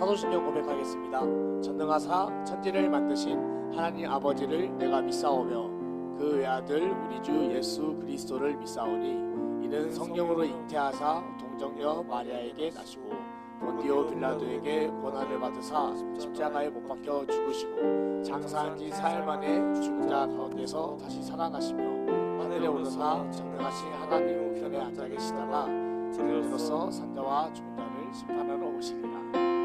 사도신경 고백하겠습니다. 전능하사 천지를 만드신 하나님 아버지를 내가 믿사오며 그 외아들 우리 주 예수 그리스도를 믿사오니 이는 성령으로 잉태하사 동정녀 마리아에게 나시고 본디오 빌라도에게 고난을 받으사 십자가에 못 박혀 죽으시고 장사한 지 사흘 만에 죽은 자 가운데서 다시 살아나시며 하늘에 오르사 전능하신 하나님 우편에 앉아 계시다가 제자로서 산자와 죽은 자를 심판하러 오시리라.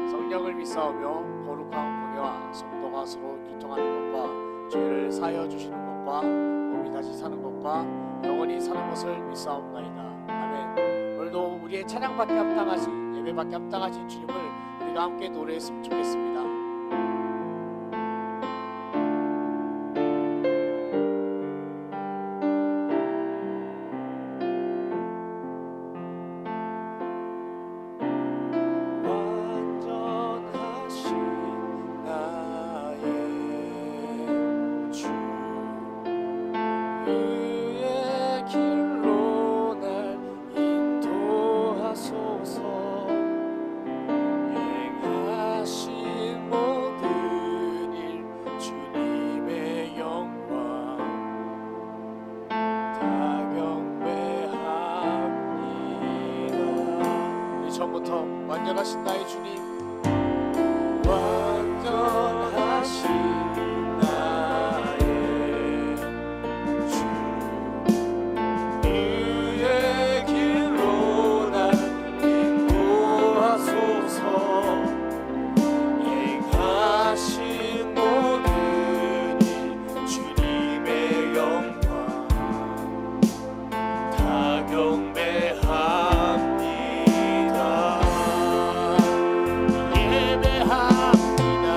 성령을 믿사오며 거룩한 공예와 성도가 서로 교통하는 것과 죄를 사하여 주시는 것과 몸이 다시 사는 것과 영원히 사는 것을 믿사옵나이다. 아멘. 오늘도 우리의 찬양받게 합당하신 예배받게 합당하신 주님을 우리가 함께 노래했으면 좋겠습니다. 처음부터 완전하신 나의 주님, 완전하신 나의 주, 그의 길로 날 인도하소서. 행하신 모든 일 주님의 영광 다 경배합니다. 예배합니다.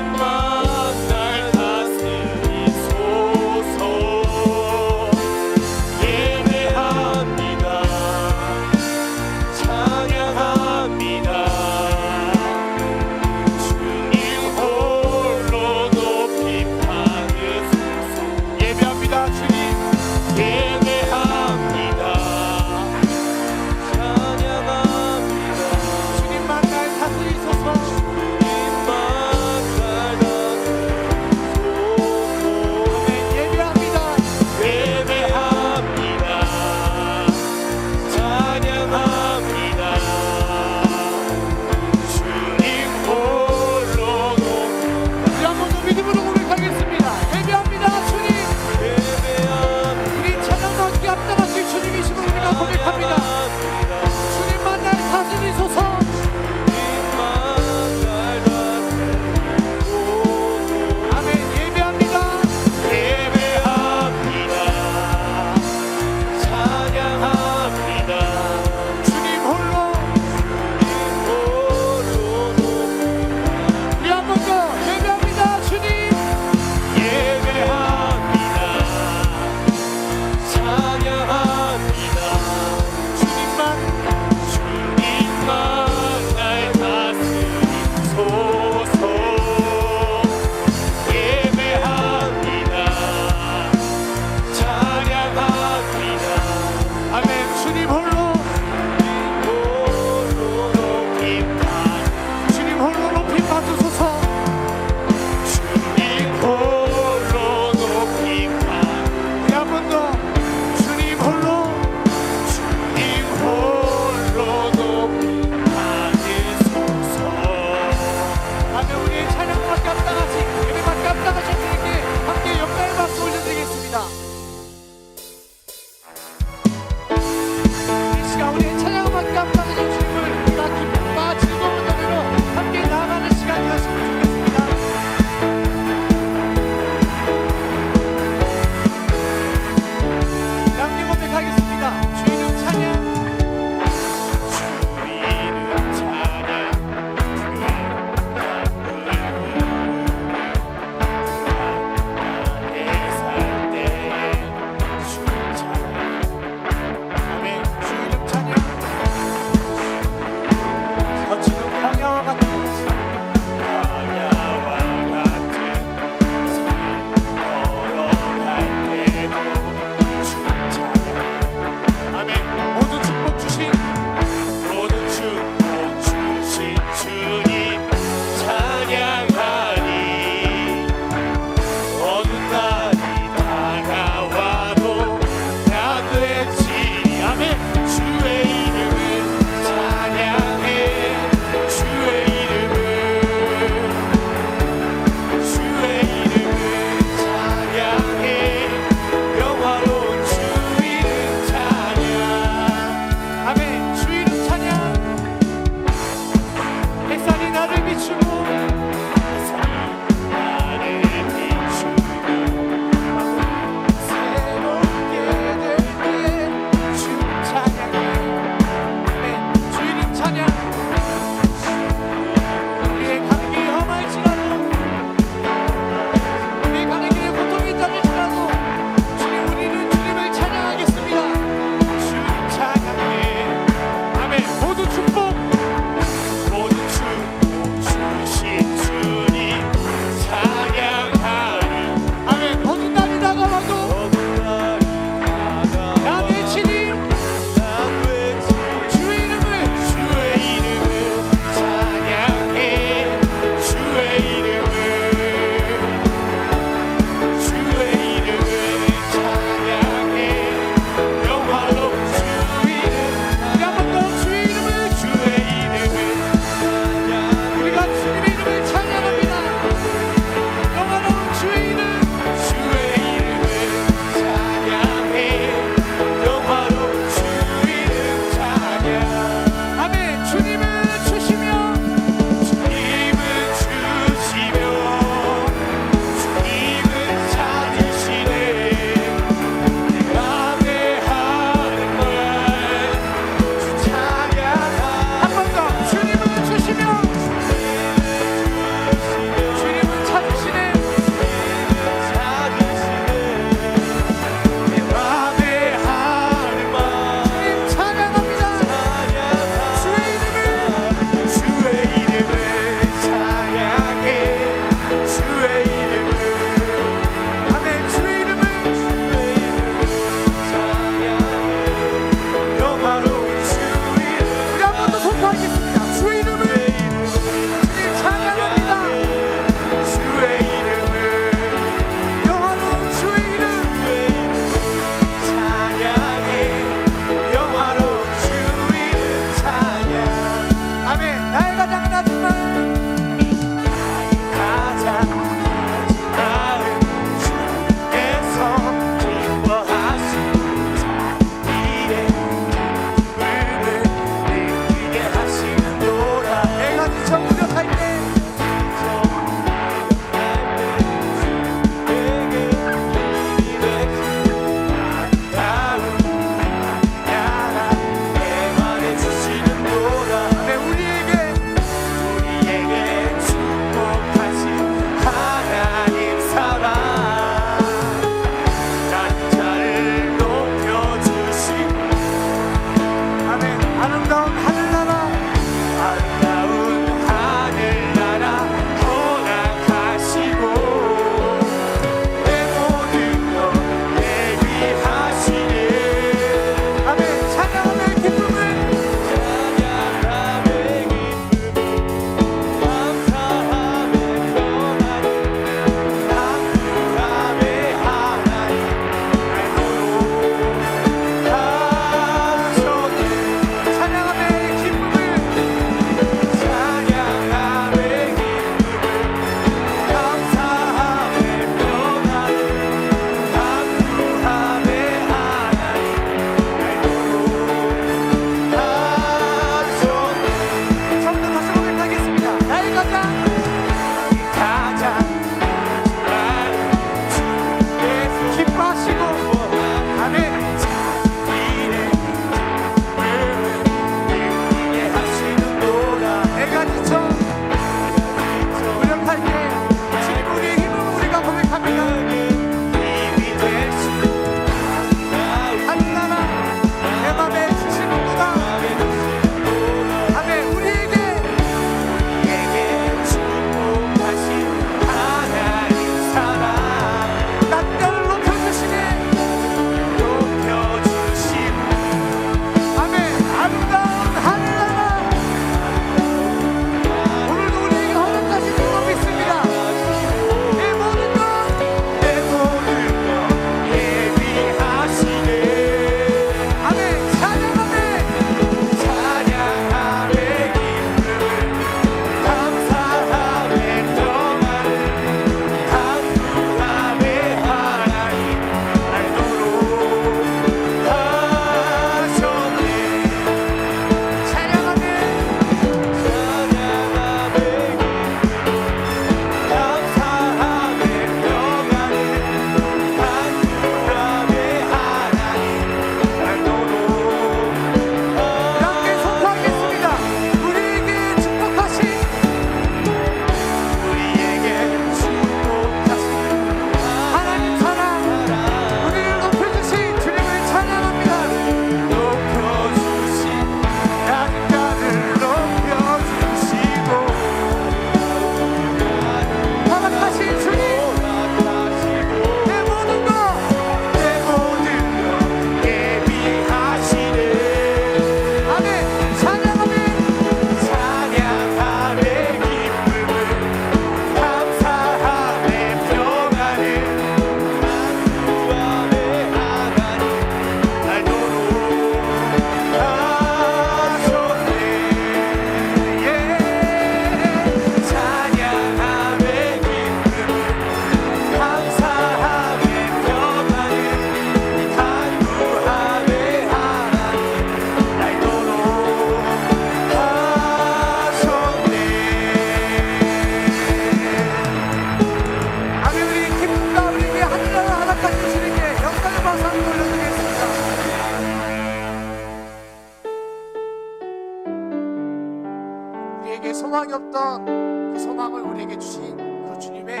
소망이 없던 그 소망을 우리에게 주신 그 주님의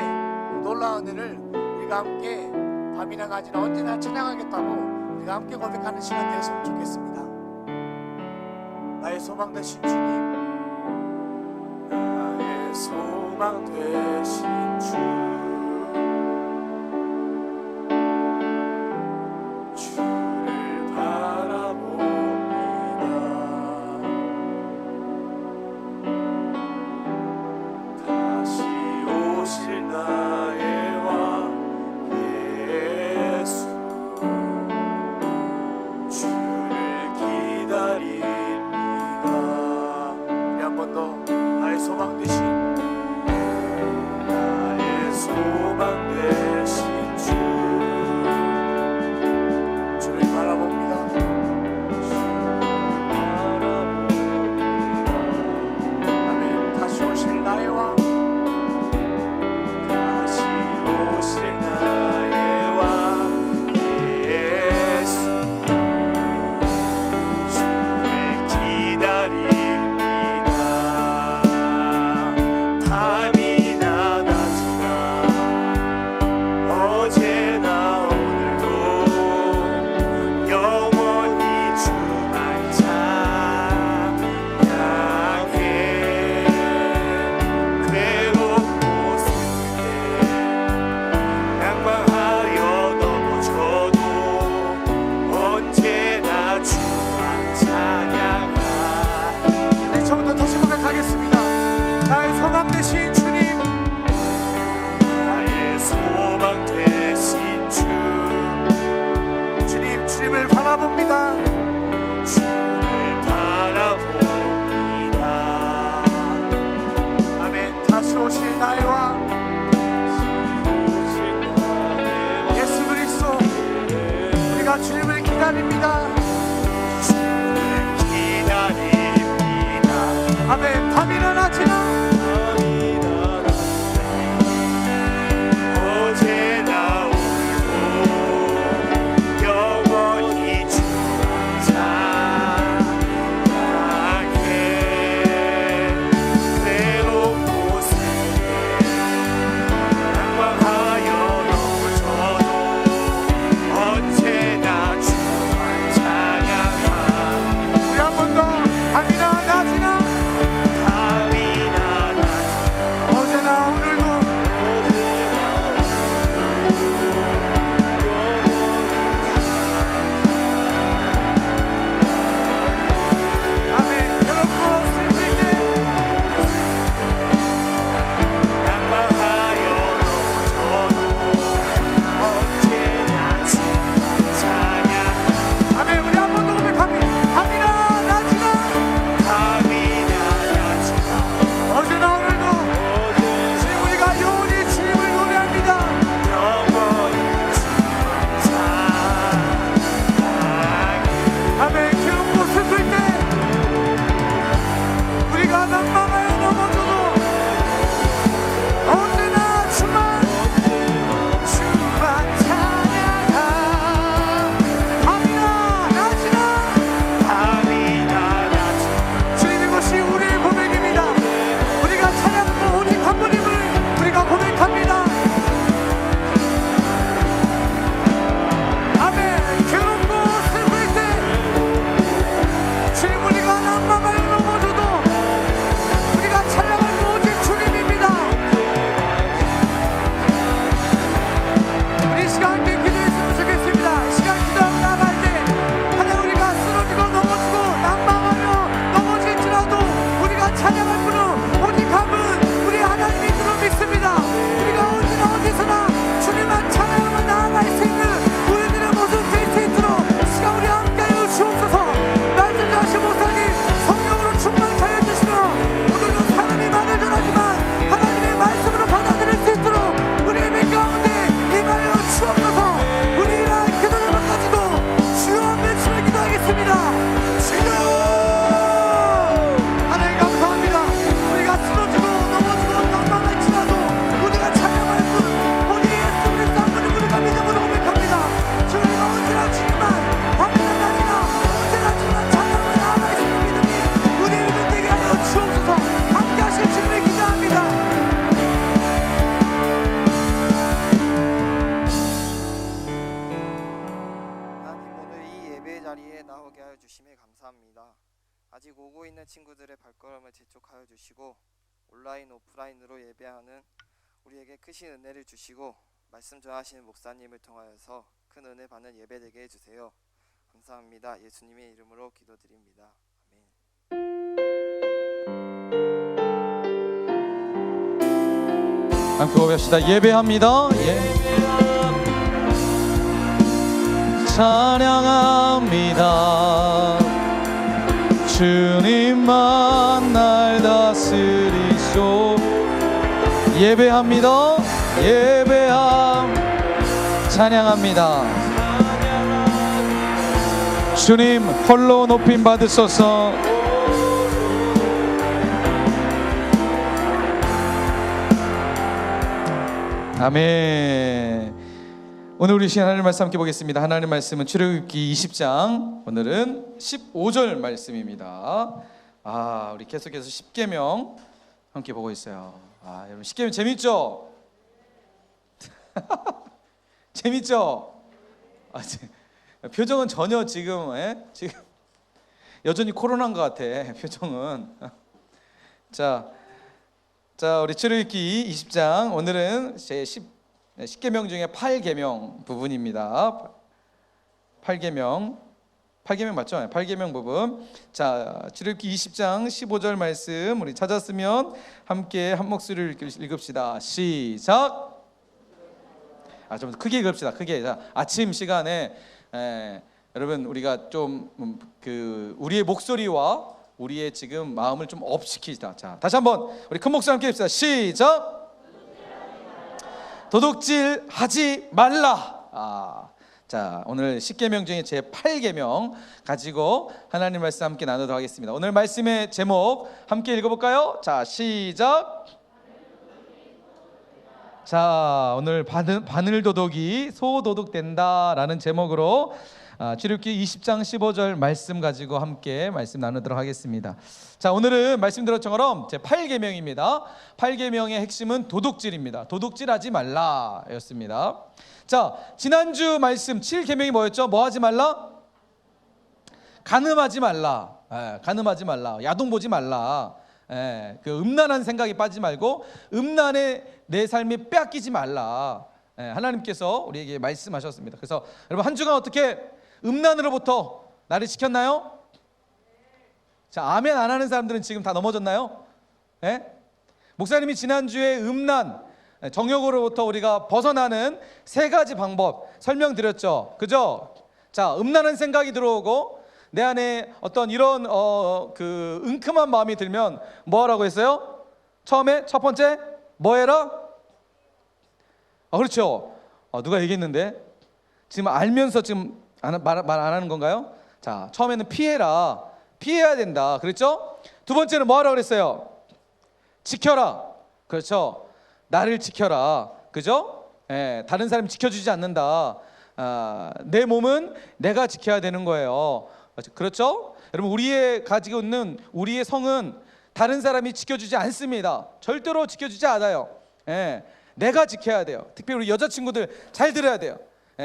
놀라운 은혜를 우리가 함께 밤이나 낮이나 언제나 찬양하겠다고 우리가 함께 고백하는 시간 되었으면 좋겠습니다. 나의 소망 되신 주님, 나의 소망 되신 주, 주를 바라봅니다. 다시 오실 나의 왕 예수, 주를 기다립니다. 우리 한 번 더 나의 소망 되신, 나의 소망 되신 주, 주를 바라봅니다. 아멘. 다시 오실 나의 왕, 다시 오실 나의 왕 예수, 주를 기다립니다. 밤이나 낮이나 어제나 오늘도 영원히 주만 찬양해. 괴롭고 슬플 때 낭망하여 넘어져도 언제나 주만 찬양하. 네, 처음부터 다시 고백하겠습니다. 나의 소망 되신 주님, 나의 소망 되신 주, 주님, 주님을 바라봅니다. 주를 바라봅니다. 아멘. 다시 오실 나의 왕 예수 그리스도, 우리가 주님을 기다립니다. 주를 기다립니다. 아멘. 밤이나 낮이나 어제나 오늘도 영원히 주만 찬양해. 괴롭고 슬플 때 낭망하여 넘어져도 언제나 주만 찬양하. 우리 한 번 더 밤이나 낮이나, 밤이나 자리에 나오게 하여 주심에 감사합니다. 아직 오고 있는 친구들의 발걸음을 재촉하여 주시고 온라인 오프라인으로 예배하는 우리에게 크신 은혜를 주시고 말씀 전하시는 목사님을 통하여서 큰 은혜 받는 예배 되게 해주세요. 감사합니다. 예수님의 이름으로 기도드립니다. 아멘. 함께 고백합시다. 예배합니다. 찬양합니다. 주님만 날 다스리소. 예배합니다. 찬양합니다. 주님 홀로 높임 받으소서. 아멘. 오늘 우리 시간 하나님 말씀 함께 보겠습니다. 하나님 말씀은 출애굽기 20장 오늘은 15절 말씀입니다. 우리 계속해서 10계명 함께 보고 있어요. 여러분 10계명 재밌죠? 재밌죠? 표정은 전혀 지금 여전히 코로나인 것 같아. 표정은. 자 우리 출애굽기 20장 오늘은 제 10계명 중에 8계명 부분입니다. 8계명 맞죠? 8계명 부분. 자, 출애굽기 20장 15절 말씀 우리 찾았으면 함께 한 목소리를 읽읍시다. 시작. 좀 크게 읽읍시다. 크게. 자, 아침 시간에 여러분 우리가 좀 우리의 목소리와 우리의 지금 마음을 좀 업시키자. 자, 다시 한번 우리 큰 목소리 함께 읽읍시다. 시작. 도둑질 하지 말라. 자, 오늘 10계명 중에 제 8계명 가지고 하나님 말씀 함께 나누도록 하겠습니다. 오늘 말씀의 제목 함께 읽어볼까요? 자, 시작. 자, 오늘 바늘도둑이 소도둑된다라는 제목으로 출애굽기 20장 15절 말씀 가지고 함께 말씀 나누도록 하겠습니다. 자, 오늘은 말씀드린 것처럼 제 8계명입니다. 8계명의 핵심은 도둑질입니다. 도둑질하지 말라 였습니다. 자, 지난주 말씀 7계명이 뭐였죠? 뭐 하지 말라? 간음하지 말라. 간음하지 말라. 야동 보지 말라. 그 음란한 생각에 빠지지 말고 음란에 내 삶이 빼앗기지 말라. 하나님께서 우리에게 말씀하셨습니다. 그래서 여러분 한 주간 어떻게 음란으로부터 나를 지켰나요? 자, 아멘 안 하는 사람들은 지금 다 넘어졌나요? 목사님이 지난주에 음란, 정욕으로부터 우리가 벗어나는 3가지 방법 설명드렸죠. 그죠? 자, 음란한 생각이 들어오고 내 안에 어떤 이런 은큼한 마음이 들면 뭐 하라고 했어요? 처음에 첫 번째 뭐 해라? 그렇죠. 누가 얘기했는데 지금 알면서 지금 말 안 하는 건가요? 자, 처음에는 피해야 된다. 그렇죠? 두 번째는 뭐 하라고 그랬어요? 지켜라. 그렇죠? 나를 지켜라. 그죠? 다른 사람이 지켜주지 않는다. 내 몸은 내가 지켜야 되는 거예요. 그렇죠? 여러분 우리의 가지고 있는 우리의 성은 다른 사람이 지켜주지 않습니다. 절대로 지켜주지 않아요. 내가 지켜야 돼요. 특히 우리 여자친구들 잘 들어야 돼요.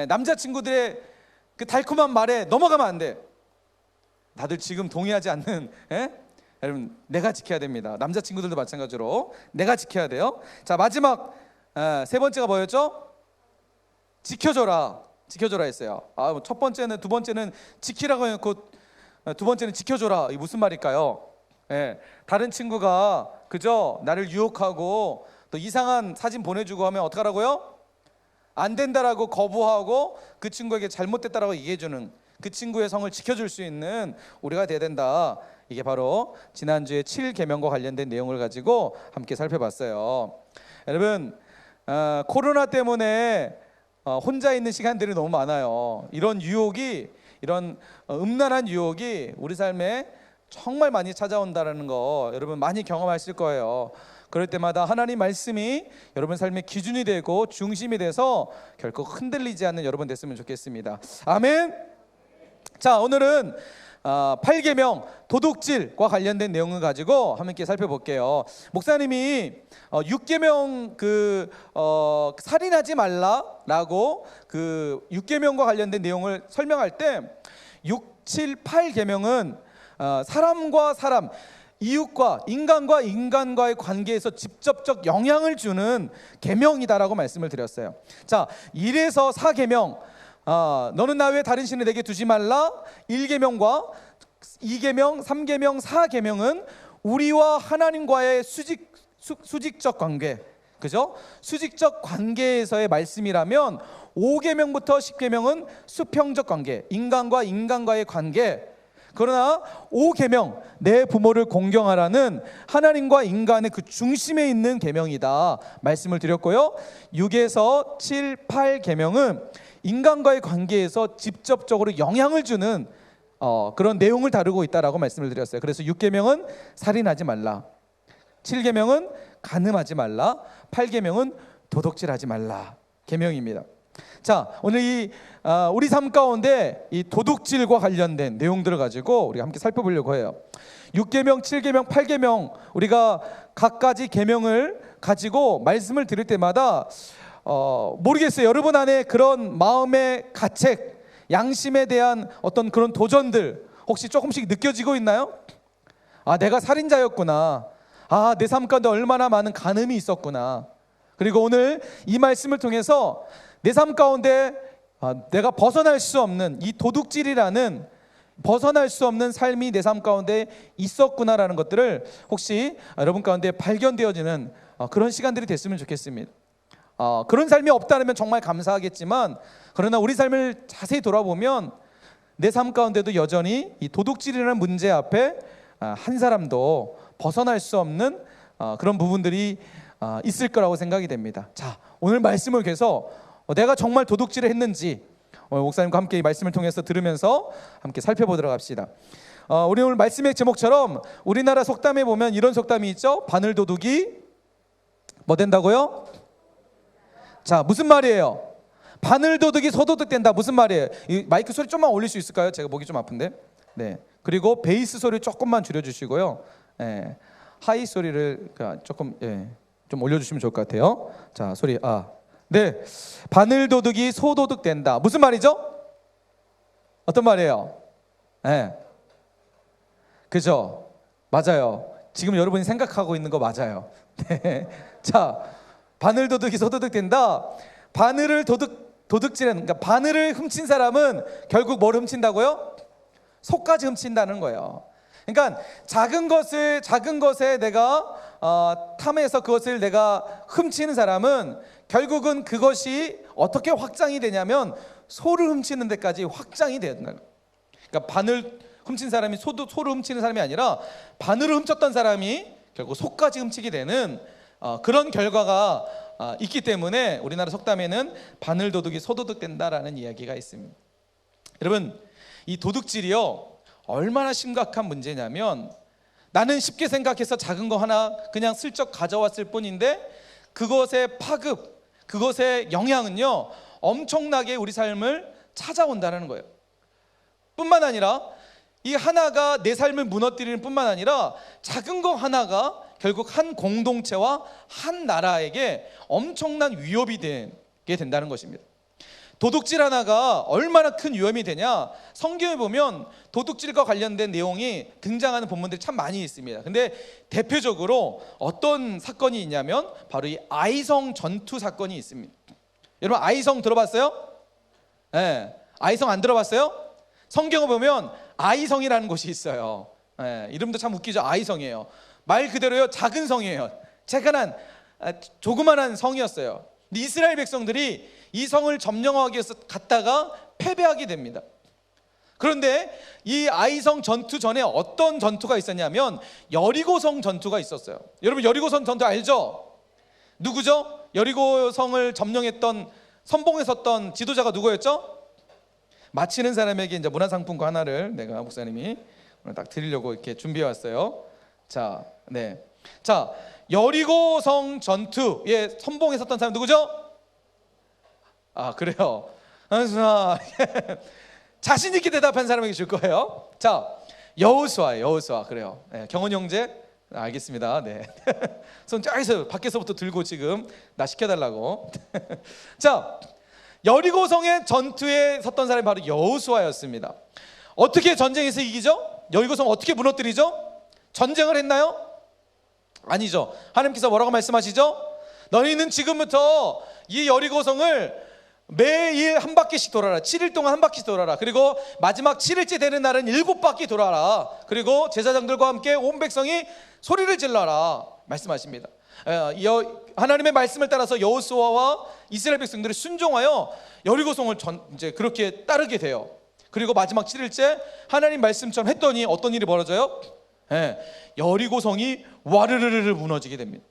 남자친구들의 그 달콤한 말에 넘어가면 안 돼. 다들 지금 동의하지 않는 여러분 내가 지켜야 됩니다. 남자친구들도 마찬가지로 내가 지켜야 돼요. 자, 마지막 3번째가 뭐였죠? 지켜줘라 했어요. 첫 번째는 두 번째는 지키라고 해놓고 두 번째는 지켜줘라. 이게 무슨 말일까요? 다른 친구가 그죠? 나를 유혹하고 또 이상한 사진 보내주고 하면 어떡하라고요? 안 된다라고 거부하고 그 친구에게 잘못됐다라고 얘기해주는 그 친구의 성을 지켜줄 수 있는 우리가 돼야 된다. 이게 바로 지난주에 7계명과 관련된 내용을 가지고 함께 살펴봤어요. 여러분 코로나 때문에 혼자 있는 시간들이 너무 많아요. 이런 유혹이 이런 음란한 유혹이 우리 삶에 정말 많이 찾아온다는 거 여러분 많이 경험하실 거예요. 그럴 때마다 하나님 말씀이 여러분 삶의 기준이 되고 중심이 돼서 결코 흔들리지 않는 여러분 됐으면 좋겠습니다. 아멘. 자, 오늘은 8계명 도둑질과 관련된 내용을 가지고 함께 살펴볼게요. 목사님이 6계명 살인하지 말라라고 그 6계명과 관련된 내용을 설명할 때 6, 7, 8 계명은 사람과 사람, 이웃과 인간과의 관계에서 직접적 영향을 주는 계명이다라고 말씀을 드렸어요. 자, 1에서 4계명, 너는 나 외에 다른 신을 내게 두지 말라. 1계명과 2계명, 3계명, 4계명은 우리와 하나님과의 수직적 관계, 그죠? 수직적 관계에서의 말씀이라면 5계명부터 10계명은 수평적 관계, 인간과의 관계. 그러나 5계명, 내 부모를 공경하라는 하나님과 인간의 그 중심에 있는 계명이다 말씀을 드렸고요. 6에서 7, 8계명은 인간과의 관계에서 직접적으로 영향을 주는 그런 내용을 다루고 있다라고 말씀을 드렸어요. 그래서 6계명은 살인하지 말라, 7계명은 간음하지 말라, 8계명은 도둑질하지 말라 계명입니다. 자, 오늘 우리 삶 가운데 이 도둑질과 관련된 내용들을 가지고 우리가 함께 살펴보려고 해요. 6계명, 7계명, 8계명 우리가 각가지 계명을 가지고 말씀을 드릴 때마다 모르겠어요. 여러분 안에 그런 마음의 가책, 양심에 대한 어떤 그런 도전들 혹시 조금씩 느껴지고 있나요? 내가 살인자였구나. 내 삶 가운데 얼마나 많은 간음이 있었구나. 그리고 오늘 이 말씀을 통해서 내 삶 가운데 내가 벗어날 수 없는 이 도둑질이라는 벗어날 수 없는 삶이 내 삶 가운데 있었구나라는 것들을 혹시 여러분 가운데 발견되어지는 그런 시간들이 됐으면 좋겠습니다. 그런 삶이 없다면 정말 감사하겠지만, 그러나 우리 삶을 자세히 돌아보면 내 삶 가운데도 여전히 이 도둑질이라는 문제 앞에 한 사람도 벗어날 수 없는 그런 부분들이 있을 거라고 생각이 됩니다. 자, 오늘 말씀을 계속 내가 정말 도둑질을 했는지 목사님과 함께 이 말씀을 통해서 들으면서 함께 살펴보도록 합시다. 우리 오늘 말씀의 제목처럼 우리나라 속담에 보면 이런 속담이 있죠. 바늘도둑이 뭐 된다고요? 자, 무슨 말이에요? 바늘도둑이 소도둑 된다. 무슨 말이에요? 이 마이크 소리 좀만 올릴 수 있을까요? 제가 목이 좀 아픈데. 네. 그리고 베이스 소리 조금만 줄여주시고요. 하이 소리를 조금 좀 올려주시면 좋을 것 같아요. 자, 소리 네, 바늘도둑이 소도둑 된다. 무슨 말이죠? 어떤 말이에요? 그죠? 맞아요. 지금 여러분이 생각하고 있는 거 맞아요. 네. 자, 바늘도둑이 소도둑 된다. 바늘을 도둑질하는, 그러니까 바늘을 훔친 사람은 결국 뭘 훔친다고요? 속까지 훔친다는 거예요. 그러니까 작은 것에 내가 탐해서 그것을 내가 훔치는 사람은 결국은 그것이 어떻게 확장이 되냐면 소를 훔치는 데까지 확장이 되는 거예요. 그러니까 바늘 훔친 사람이 소를 훔치는 사람이 아니라 바늘을 훔쳤던 사람이 결국 소까지 훔치게 되는 그런 결과가 있기 때문에 우리나라 속담에는 바늘도둑이 소도둑 된다라는 이야기가 있습니다. 여러분, 이 도둑질이요 얼마나 심각한 문제냐면, 나는 쉽게 생각해서 작은 거 하나 그냥 슬쩍 가져왔을 뿐인데 그것의 파급, 그것의 영향은요 엄청나게 우리 삶을 찾아온다는 거예요. 뿐만 아니라 이 하나가 내 삶을 무너뜨리는 뿐만 아니라 작은 거 하나가 결국 한 공동체와 한 나라에게 엄청난 위협이 되게 된다는 것입니다. 도둑질 하나가 얼마나 큰 위험이 되냐, 성경에 보면 도둑질과 관련된 내용이 등장하는 본문들이 참 많이 있습니다. 근데 대표적으로 어떤 사건이 있냐면 바로 이 아이성 전투 사건이 있습니다. 여러분, 아이성 들어봤어요? 네. 아이성 안 들어봤어요? 성경을 보면 아이성이라는 곳이 있어요. 네. 이름도 참 웃기죠. 아이성이에요. 말 그대로요 작은 성이에요. 작은 조그만한 성이었어요. 근데 이스라엘 백성들이 이 성을 점령하기 위해서 갔다가 패배하게 됩니다. 그런데 이 아이성 전투 전에 어떤 전투가 있었냐면 여리고성 전투가 있었어요. 여러분, 여리고성 전투 알죠? 누구죠? 여리고성을 점령했던, 선봉에 섰던 지도자가 누구였죠? 맞히는 사람에게 이제 문화상품권 하나를 내가 목사님이 오늘 딱 드리려고 이렇게 준비해 왔어요. 자, 네. 자, 여리고성 전투에 선봉에 섰던 사람 누구죠? 그래요. 자신 있게 대답한 사람에게 줄 거예요. 자, 여호수아. 그래요. 네, 경원 형제. 알겠습니다. 네. 손 저기서 밖에서부터 들고 지금 나 시켜달라고. 자, 여리고성의 전투에 섰던 사람이 바로 여호수아였습니다. 어떻게 전쟁에서 이기죠? 여리고성 어떻게 무너뜨리죠? 전쟁을 했나요? 아니죠. 하나님께서 뭐라고 말씀하시죠? 너희는 지금부터 이 여리고성을 매일 한 바퀴씩 돌아라. 7일 동안 한 바퀴 돌아라. 그리고 마지막 7일째 되는 날은 7바퀴 돌아라. 그리고 제사장들과 함께 온 백성이 소리를 질러라 말씀하십니다. 하나님의 말씀을 따라서 여호수아와 이스라엘 백성들이 순종하여 여리고성을 이제 그렇게 따르게 돼요. 그리고 마지막 7일째 하나님 말씀처럼 했더니 어떤 일이 벌어져요? 여리고성이 와르르르 무너지게 됩니다.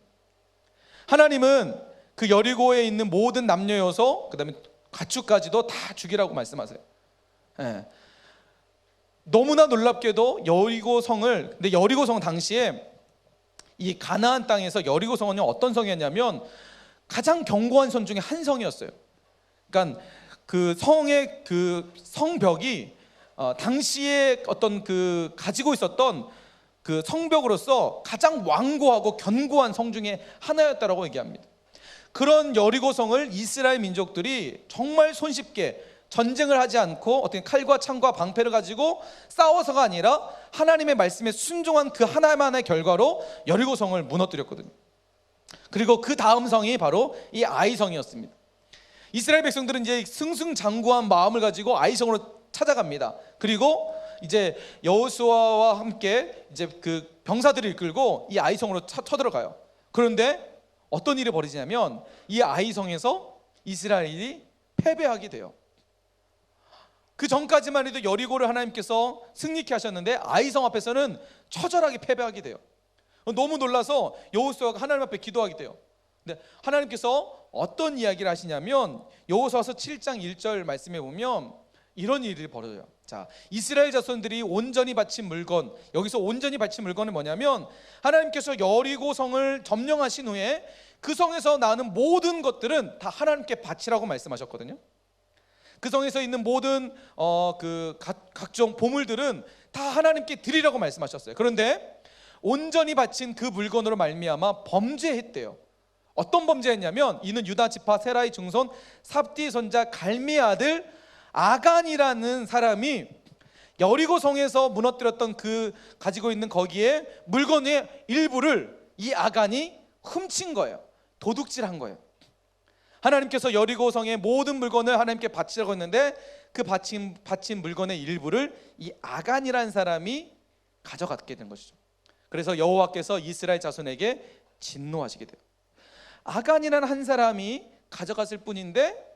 하나님은 그 여리고에 있는 모든 남녀 여소, 그다음에 가축까지도 다 죽이라고 말씀하세요. 너무나 놀랍게도 여리고성을, 근데 여리고성 당시에 이 가나안 땅에서 여리고성은 어떤 성이었냐면 가장 견고한 성 중에 한 성이었어요. 그러니까 그 성의 그 성벽이 당시에 어떤 그 가지고 있었던 그 성벽으로서 가장 완고하고 견고한 성 중에 하나였다라고 얘기합니다. 그런 여리고성을 이스라엘 민족들이 정말 손쉽게 전쟁을 하지 않고 어떤 칼과 창과 방패를 가지고 싸워서가 아니라 하나님의 말씀에 순종한 그 하나만의 결과로 여리고성을 무너뜨렸거든요. 그리고 그 다음 성이 바로 이 아이성이었습니다. 이스라엘 백성들은 이제 승승장구한 마음을 가지고 아이성으로 찾아갑니다. 그리고 이제 여호수아와 함께 이제 그 병사들을 이끌고 이 아이성으로 쳐들어가요. 그런데 어떤 일이 벌어지냐면 이 아이성에서 이스라엘이 패배하게 돼요. 그 전까지만 해도 여리고를 하나님께서 승리케 하셨는데 아이성 앞에서는 처절하게 패배하게 돼요. 너무 놀라서 여호수아가 하나님 앞에 기도하게 돼요. 근데 하나님께서 어떤 이야기를 하시냐면 여호수아서 7장 1절 말씀에 보면 이런 일이 벌어져요. 자, 이스라엘 자손들이 온전히 바친 물건, 여기서 온전히 바친 물건은 뭐냐면 하나님께서 여리고성을 점령하신 후에 그 성에서 나는 모든 것들은 다 하나님께 바치라고 말씀하셨거든요. 그 성에서 있는 모든 각종 보물들은 다 하나님께 드리라고 말씀하셨어요. 그런데 온전히 바친 그 물건으로 말미암아 범죄했대요. 어떤 범죄했냐면 이는 유다 지파 세라의 증손 삽디 손자 갈미의 아들 아간이라는 사람이 여리고 성에서 무너뜨렸던 그 가지고 있는 거기에 물건의 일부를 이 아간이 훔친 거예요. 도둑질한 거예요. 하나님께서 여리고 성의 모든 물건을 하나님께 바치라고 했는데 그 바친 물건의 일부를 이 아간이라는 사람이 가져갔게 된 것이죠. 그래서 여호와께서 이스라엘 자손에게 진노하시게 돼요. 아간이라는 한 사람이 가져갔을 뿐인데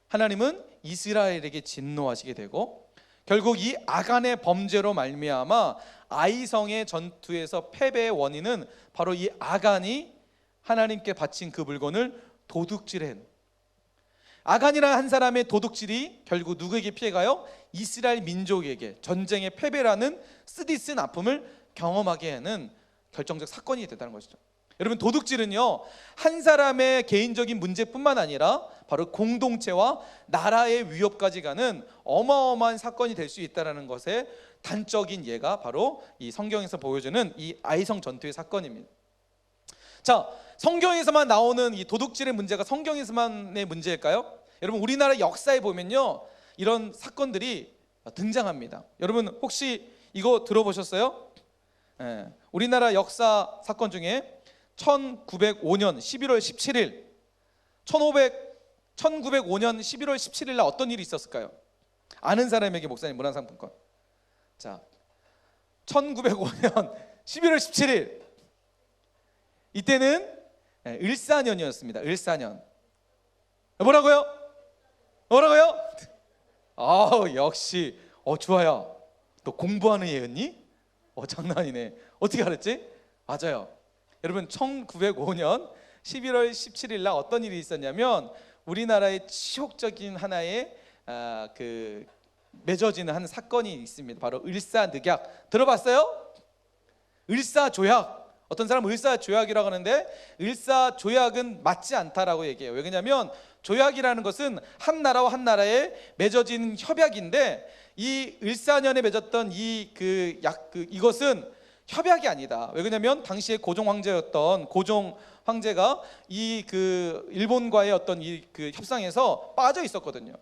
하나님은 이스라엘에게 진노하시게 되고 결국 이 아간의 범죄로 말미암아 아이성의 전투에서 패배의 원인은 바로 이 아간이 하나님께 바친 그 물건을 도둑질한 아간이라는 한 사람의 도둑질이 결국 누구에게 피해가요? 이스라엘 민족에게 전쟁의 패배라는 쓰디쓴 아픔을 경험하게 하는 결정적 사건이 됐다는 것이죠. 여러분, 도둑질은요 한 사람의 개인적인 문제뿐만 아니라 바로 공동체와 나라의 위협까지 가는 어마어마한 사건이 될 수 있다는 것의 단적인 예가 바로 이 성경에서 보여주는 이 아이성 전투의 사건입니다. 자, 성경에서만 나오는 이 도둑질의 문제가 성경에서만의 문제일까요? 여러분, 우리나라 역사에 보면요 이런 사건들이 등장합니다. 여러분 혹시 이거 들어보셨어요? 우리나라 역사 사건 중에 1905년 11월 17일 1905년 11월 17일 날 어떤 일이 있었을까요? 아는 사람에게 목사님 문화상품권. 자, 1905년 11월 17일 이때는 을사년이었습니다. 을사년. 뭐라고요? 역시 좋아요. 또 공부하는 애였니? 장난 아니네. 어떻게 알았지? 맞아요. 여러분, 1905년 11월 17일 날 어떤 일이 있었냐면 우리나라의 치욕적인 하나의 맺어지는 한 사건이 있습니다. 바로 을사늑약. 들어봤어요? 을사조약. 어떤 사람은 을사조약이라고 하는데 을사조약은 맞지 않다라고 얘기해요. 왜 그러냐면 조약이라는 것은 한 나라와 한 나라에 맺어진 협약인데 이 을사년에 맺었던 이것은 협약이 아니다. 왜 그러냐면 당시에 고종 황제였던 고종 황제가 일본과의 어떤 협상에서 빠져 있었거든요.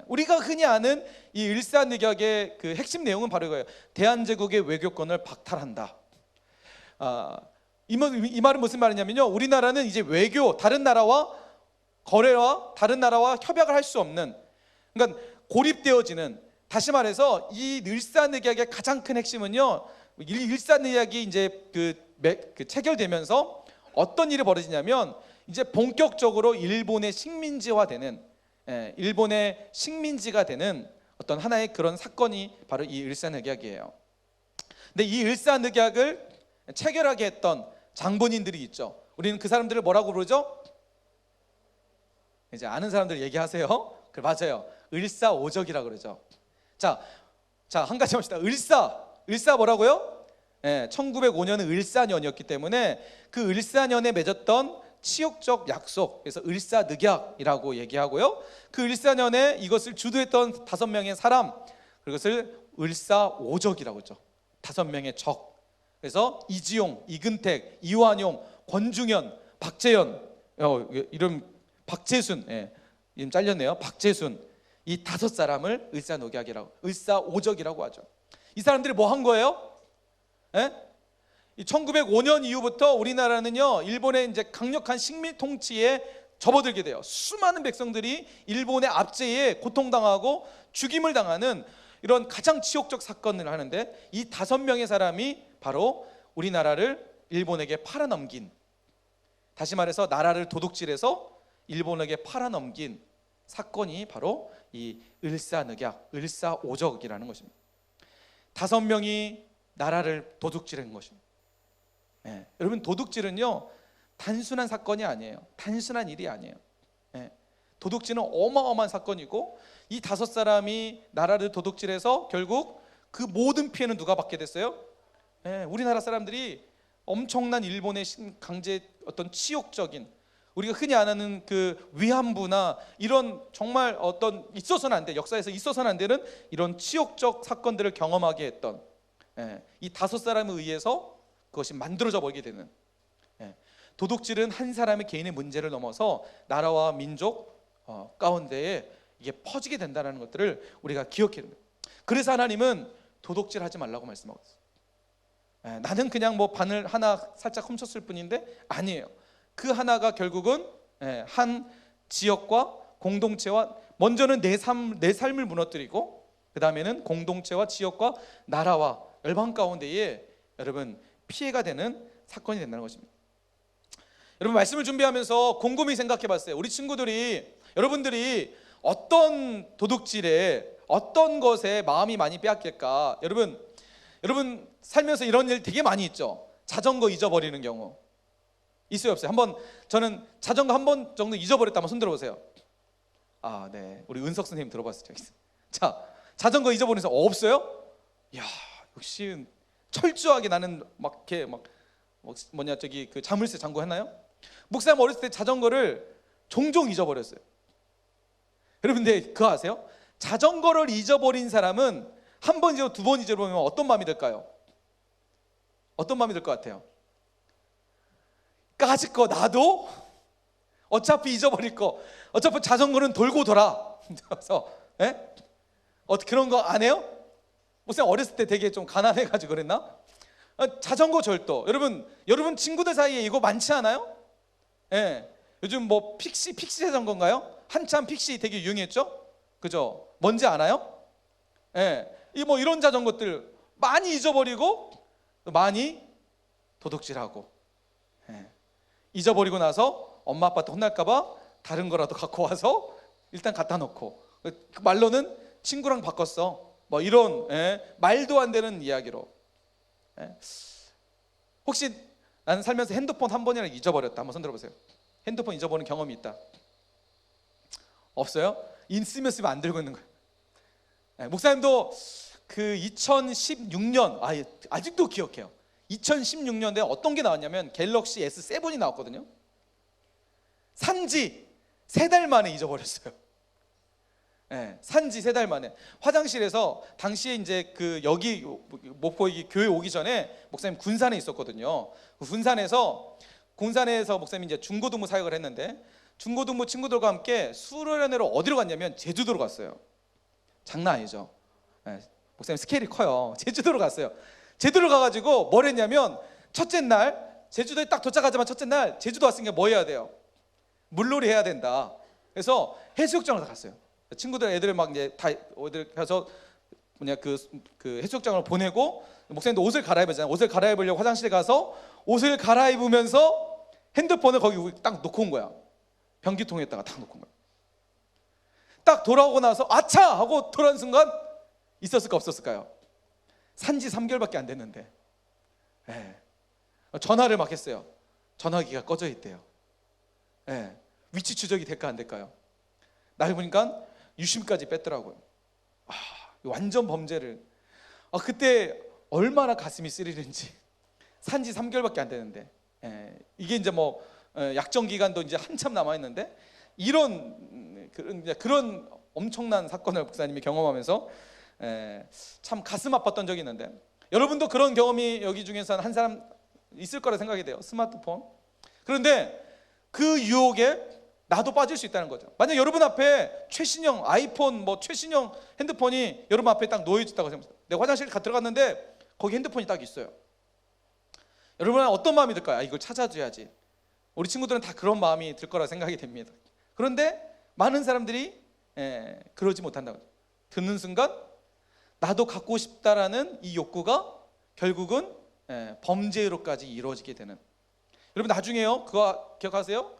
우리가 흔히 아는 이 일사늑약의 그 핵심 내용은 바로 이거예요. 대한제국의 외교권을 박탈한다. 이 말은 무슨 말이냐면요, 우리나라는 이제 외교, 다른 나라와 거래와 다른 나라와 협약을 할 수 없는, 그러니까 고립되어지는, 다시 말해서 이 일사늑약의 가장 큰 핵심은요, 일사늑약이 이제 그 체결되면서 어떤 일이 벌어지냐면 이제 본격적으로 일본의 식민지화되는, 일본의 식민지가 되는 어떤 하나의 그런 사건이 바로 이 일사늑약이에요. 근데 이 일사늑약을 체결하게 했던 장본인들이 있죠. 우리는 그 사람들을 뭐라고 부르죠? 이제 아는 사람들 얘기하세요. 그 맞아요. 을사오적이라고 그러죠. 자, 한 가지 합시다. 을사 뭐라고요? 1905년은 을사년이었기 때문에 그 을사년에 맺었던 치욕적 약속, 그래서 을사늑약이라고 얘기하고요. 그 을사년에 이것을 주도했던 5명의 사람, 그것을 을사오적이라고 하죠. 5명의 적. 그래서 이지용, 이근택, 이완용, 권중현, 박재현, 이름 박재순, 이름 잘렸네요. 박재순, 이 5사람을 을사오적이라고 하죠. 이 사람들이 뭐 한 거예요? 1905년 이후부터 우리나라는요, 일본의 이제 강력한 식민 통치에 접어들게 돼요. 수많은 백성들이 일본의 압제에 고통당하고 죽임을 당하는 이런 가장 치욕적 사건을 하는데, 이 5명의 사람이 바로 우리나라를 일본에게 팔아넘긴, 다시 말해서 나라를 도둑질해서 일본에게 팔아넘긴 사건이 바로 이 을사늑약, 을사오적이라는 것입니다. 5명이 나라를 도둑질한 것입니다. 여러분, 도둑질은요 단순한 사건이 아니에요. 단순한 일이 아니에요. 도둑질은 어마어마한 사건이고, 이 5사람이 나라를 도둑질해서 결국 그 모든 피해는 누가 받게 됐어요? 우리나라 사람들이 엄청난 일본의 강제 어떤 치욕적인, 우리가 흔히 아는 그 위안부나 이런 정말 어떤 있어서는 안 돼, 역사에서 있어서는 안 되는 이런 치욕적 사건들을 경험하게 했던 이 5사람에 의해서 그것이 만들어져 버리게 되는, 도둑질은 한 사람의 개인의 문제를 넘어서 나라와 민족 가운데에 이게 퍼지게 된다는 것들을 우리가 기억해야 됩니다. 그래서 하나님은 도둑질하지 말라고 말씀하고 있어요. 나는 그냥 뭐 바늘 하나 살짝 훔쳤을 뿐인데, 아니에요. 그 하나가 결국은 한 지역과 공동체와, 먼저는 내 삶을 무너뜨리고 그 다음에는 공동체와 지역과 나라와 열방 가운데에 여러분 피해가 되는 사건이 된다는 것입니다. 여러분, 말씀을 준비하면서 곰곰이 생각해 봤어요. 우리 친구들이, 여러분들이 어떤 도둑질에, 어떤 것에 마음이 많이 빼앗길까? 여러분 살면서 이런 일 되게 많이 있죠. 자전거 잊어버리는 경우 있어요, 없어요? 한번, 저는 자전거 한 번 정도 잊어버렸다, 한번 손 들어보세요. 네, 우리 은석 선생님 들어봤을 적 있어요. 자, 자전거 잊어버린 사람 없어요? 야, 역시 철저하게 나는 막 이렇게 그 자물쇠 잠궈 했나요? 목사님 어렸을 때 자전거를 종종 잊어버렸어요. 여러분, 근데 그거 아세요? 자전거를 잊어버린 사람은 한 번 잊어, 2번 잊어버리면 어떤 마음이 들까요? 어떤 마음이 들 것 같아요? 까짓 거 나도 어차피 잊어버릴 거, 어차피 자전거는 돌고 돌아. 그래서 그런 거 안 해요? 목사님 어렸을 때 되게 좀 가난해가지고 그랬나? 자전거 절도. 여러분 친구들 사이에 이거 많지 않아요? 요즘 뭐 픽시 자전거인가요? 한참 픽시 되게 유행했죠? 그죠? 뭔지 아나요? 뭐 이런 자전거들 많이 잊어버리고 많이 도둑질하고, 잊어버리고 나서 엄마 아빠한테 혼날까봐 다른 거라도 갖고 와서 일단 갖다 놓고, 그 말로는 친구랑 바꿨어, 뭐 이런 말도 안 되는 이야기로. 혹시 나는 살면서 핸드폰 한 번이라도 잊어버렸다, 한번 손 들어보세요. 핸드폰 잊어버린 경험이 있다? 없어요? 있으면 쓰면 안 들고 있는 거예요. 목사님도 그 2016년 아직도 기억해요. 2016년에 어떤 게 나왔냐면 갤럭시 S7이 나왔거든요. 산지 3달 만에 잊어버렸어요. 산지 3달 만에 화장실에서, 당시에 이제 그 여기 목포 교회 오기 전에 목사님 군산에 있었거든요. 군산에서 목사님이 이제 중고등부 사역을 했는데, 중고등부 친구들과 함께 수련회로 어디로 갔냐면 제주도로 갔어요. 장난 아니죠. 네, 목사님 스케일이 커요. 제주도로 갔어요. 제주도로 가가지고 뭘 했냐면 첫째 날 제주도에 딱 도착하자마자 첫째 날 제주도 왔으니까 뭐 해야 돼요? 물놀이 해야 된다. 그래서 해수욕장을 다 갔어요. 친구들 애들 막 이제 다 어딜 가서 그 해수욕장을 보내고 목사님도 옷을 갈아입었잖아요. 옷을 갈아입으려고 화장실에 가서 옷을 갈아입으면서 핸드폰을 거기 딱 놓고 온 거야. 변기통에다가 딱 놓고 온 거야. 딱 돌아오고 나서 아차 하고 돌아온 순간 있었을까 없었을까요? 산지 3개월밖에 안 됐는데 전화를 막 했어요. 전화기가 꺼져 있대요. 위치 추적이 될까 안 될까요? 나중에 보니까 유심까지 뺐더라고요. 완전 범죄를. 그때 얼마나 가슴이 쓰리는지. 산지 3개월밖에 안 되는데 이게 이제 뭐 약정 기간도 이제 한참 남아 있는데 그런 엄청난 사건을 목사님이 경험하면서 참 가슴 아팠던 적이 있는데, 여러분도 그런 경험이 여기 중에서 한 사람 있을 거라 생각이 돼요. 스마트폰. 그런데 그 유혹에 나도 빠질 수 있다는 거죠. 만약 여러분 앞에 최신형 아이폰 최신형 핸드폰이 여러분 앞에 딱 놓여 있다고 생각해요. 내가 화장실 들어갔는데 거기 핸드폰이 딱 있어요. 여러분은 어떤 마음이 들까요? 이걸 찾아줘야지. 우리 친구들은 다 그런 마음이 들 거라 생각이 됩니다. 그런데 많은 사람들이 그러지 못한다고. 듣는 순간 나도 갖고 싶다라는 이 욕구가 결국은 범죄로까지 이루어지게 되는. 여러분 나중에요, 그거 기억하세요?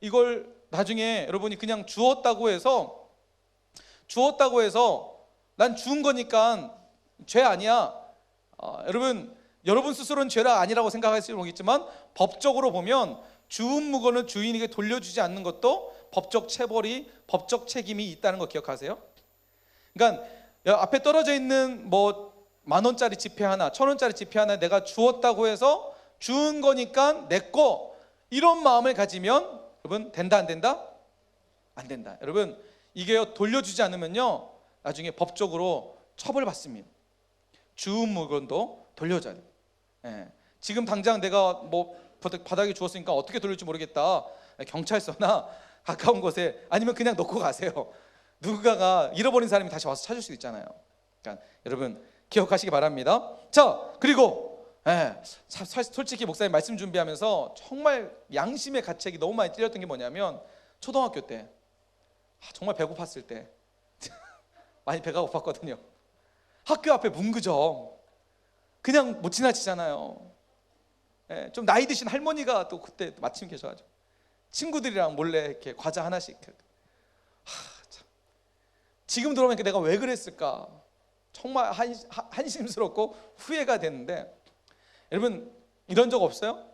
이걸 나중에 여러분이 그냥 주었다고 해서 난 주운 거니까 죄 아니야. 여러분 스스로는 죄가 아니라고 생각할지 모르겠지만 법적으로 보면 주운 물건을 주인에게 돌려주지 않는 것도 법적 체벌이, 법적 책임이 있다는 거 기억하세요? 그러니까 앞에 떨어져 있는 10,000원짜리 지폐 하나, 1,000원짜리 지폐 하나 내가 주었다고 해서 주운 거니까 내 거, 이런 마음을 가지면 여러분 된다 안 된다? 안 된다. 여러분 이게 돌려주지 않으면요 나중에 법적으로 처벌받습니다. 주운 물건도 돌려줘야 돼요. 지금 당장 내가 바닥에 주웠으니까 어떻게 돌릴지 모르겠다. 경찰서나 가까운 곳에, 아니면 그냥 놓고 가세요. 누군가가 잃어버린 사람이 다시 와서 찾을 수 있잖아요. 그러니까 여러분 기억하시기 바랍니다. 자, 그리고 솔직히 목사님 말씀 준비하면서 정말 양심의 가책이 너무 많이 찔렸던 게 뭐냐면, 초등학교 때 정말 배고팠을 때 많이 배가 고팠거든요. 학교 앞에 문구점 그냥 못 지나치잖아요. 좀 나이 드신 할머니가 또 그때 마침 계셔가지고 친구들이랑 몰래 이렇게 과자 하나씩. 참. 지금 들어보니까 내가 왜 그랬을까 정말 한심스럽고 후회가 되는데, 여러분 이런 적 없어요?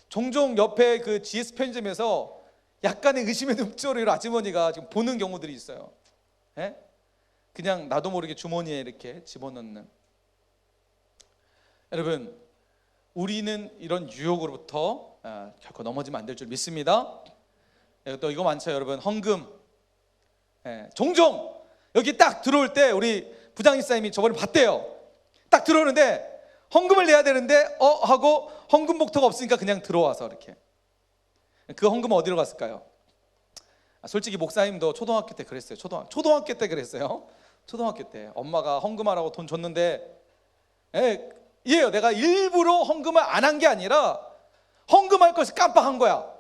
종종 옆에 그 GS 편의점에서 약간의 의심의 눈초리로 아주머니가 지금 보는 경우들이 있어요. 그냥 나도 모르게 주머니에 이렇게 집어넣는. 여러분 우리는 이런 유혹으로부터 결코 넘어지면 안 될 줄 믿습니다. 또 이거 많죠 여러분, 헌금. 종종 여기 딱 들어올 때 우리 부장님사님이 저번에 봤대요. 딱 들어오는데 헌금을 내야 되는데 하고 헌금 목표가 없으니까 그냥 들어와서 이렇게. 그 헌금은 어디로 갔을까요? 솔직히 목사님도 초등학교 때 그랬어요. 초등학교 때 그랬어요. 초등학교 때 엄마가 헌금하라고 돈 줬는데 이해요. 내가 일부러 헌금을 안 한 게 아니라 헌금할 것을 깜빡한 거야.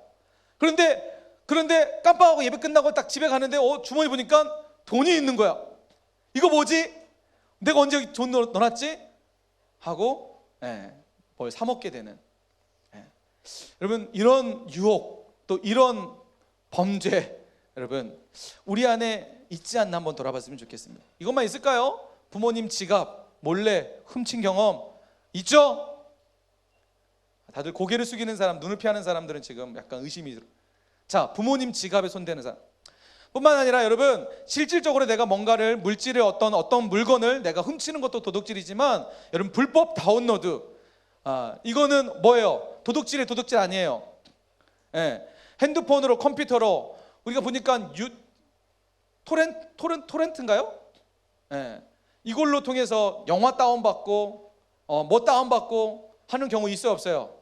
그런데 깜빡하고 예배 끝나고 딱 집에 가는데 주머니 보니까 돈이 있는 거야. 이거 뭐지? 내가 언제 여기 돈 넣어놨지? 하고 뭘 사 먹게 되는. 여러분 이런 유혹, 또 이런 범죄, 여러분 우리 안에 있지 않나 한번 돌아봤으면 좋겠습니다. 이것만 있을까요? 부모님 지갑 몰래 훔친 경험 있죠? 다들 고개를 숙이는 사람, 눈을 피하는 사람들은 지금 약간 의심이 들어. 자, 부모님 지갑에 손대는 사람 뿐만 아니라 여러분 실질적으로 내가 뭔가를 물질의 어떤 물건을 내가 훔치는 것도 도둑질이지만, 여러분 불법 다운로드, 이거는 뭐예요? 도둑질이 도둑질 아니에요. 핸드폰으로, 컴퓨터로 우리가 보니까 토렌트인가요? 이걸로 통해서 영화 다운받고 다운받고 하는 경우 있어요 없어요?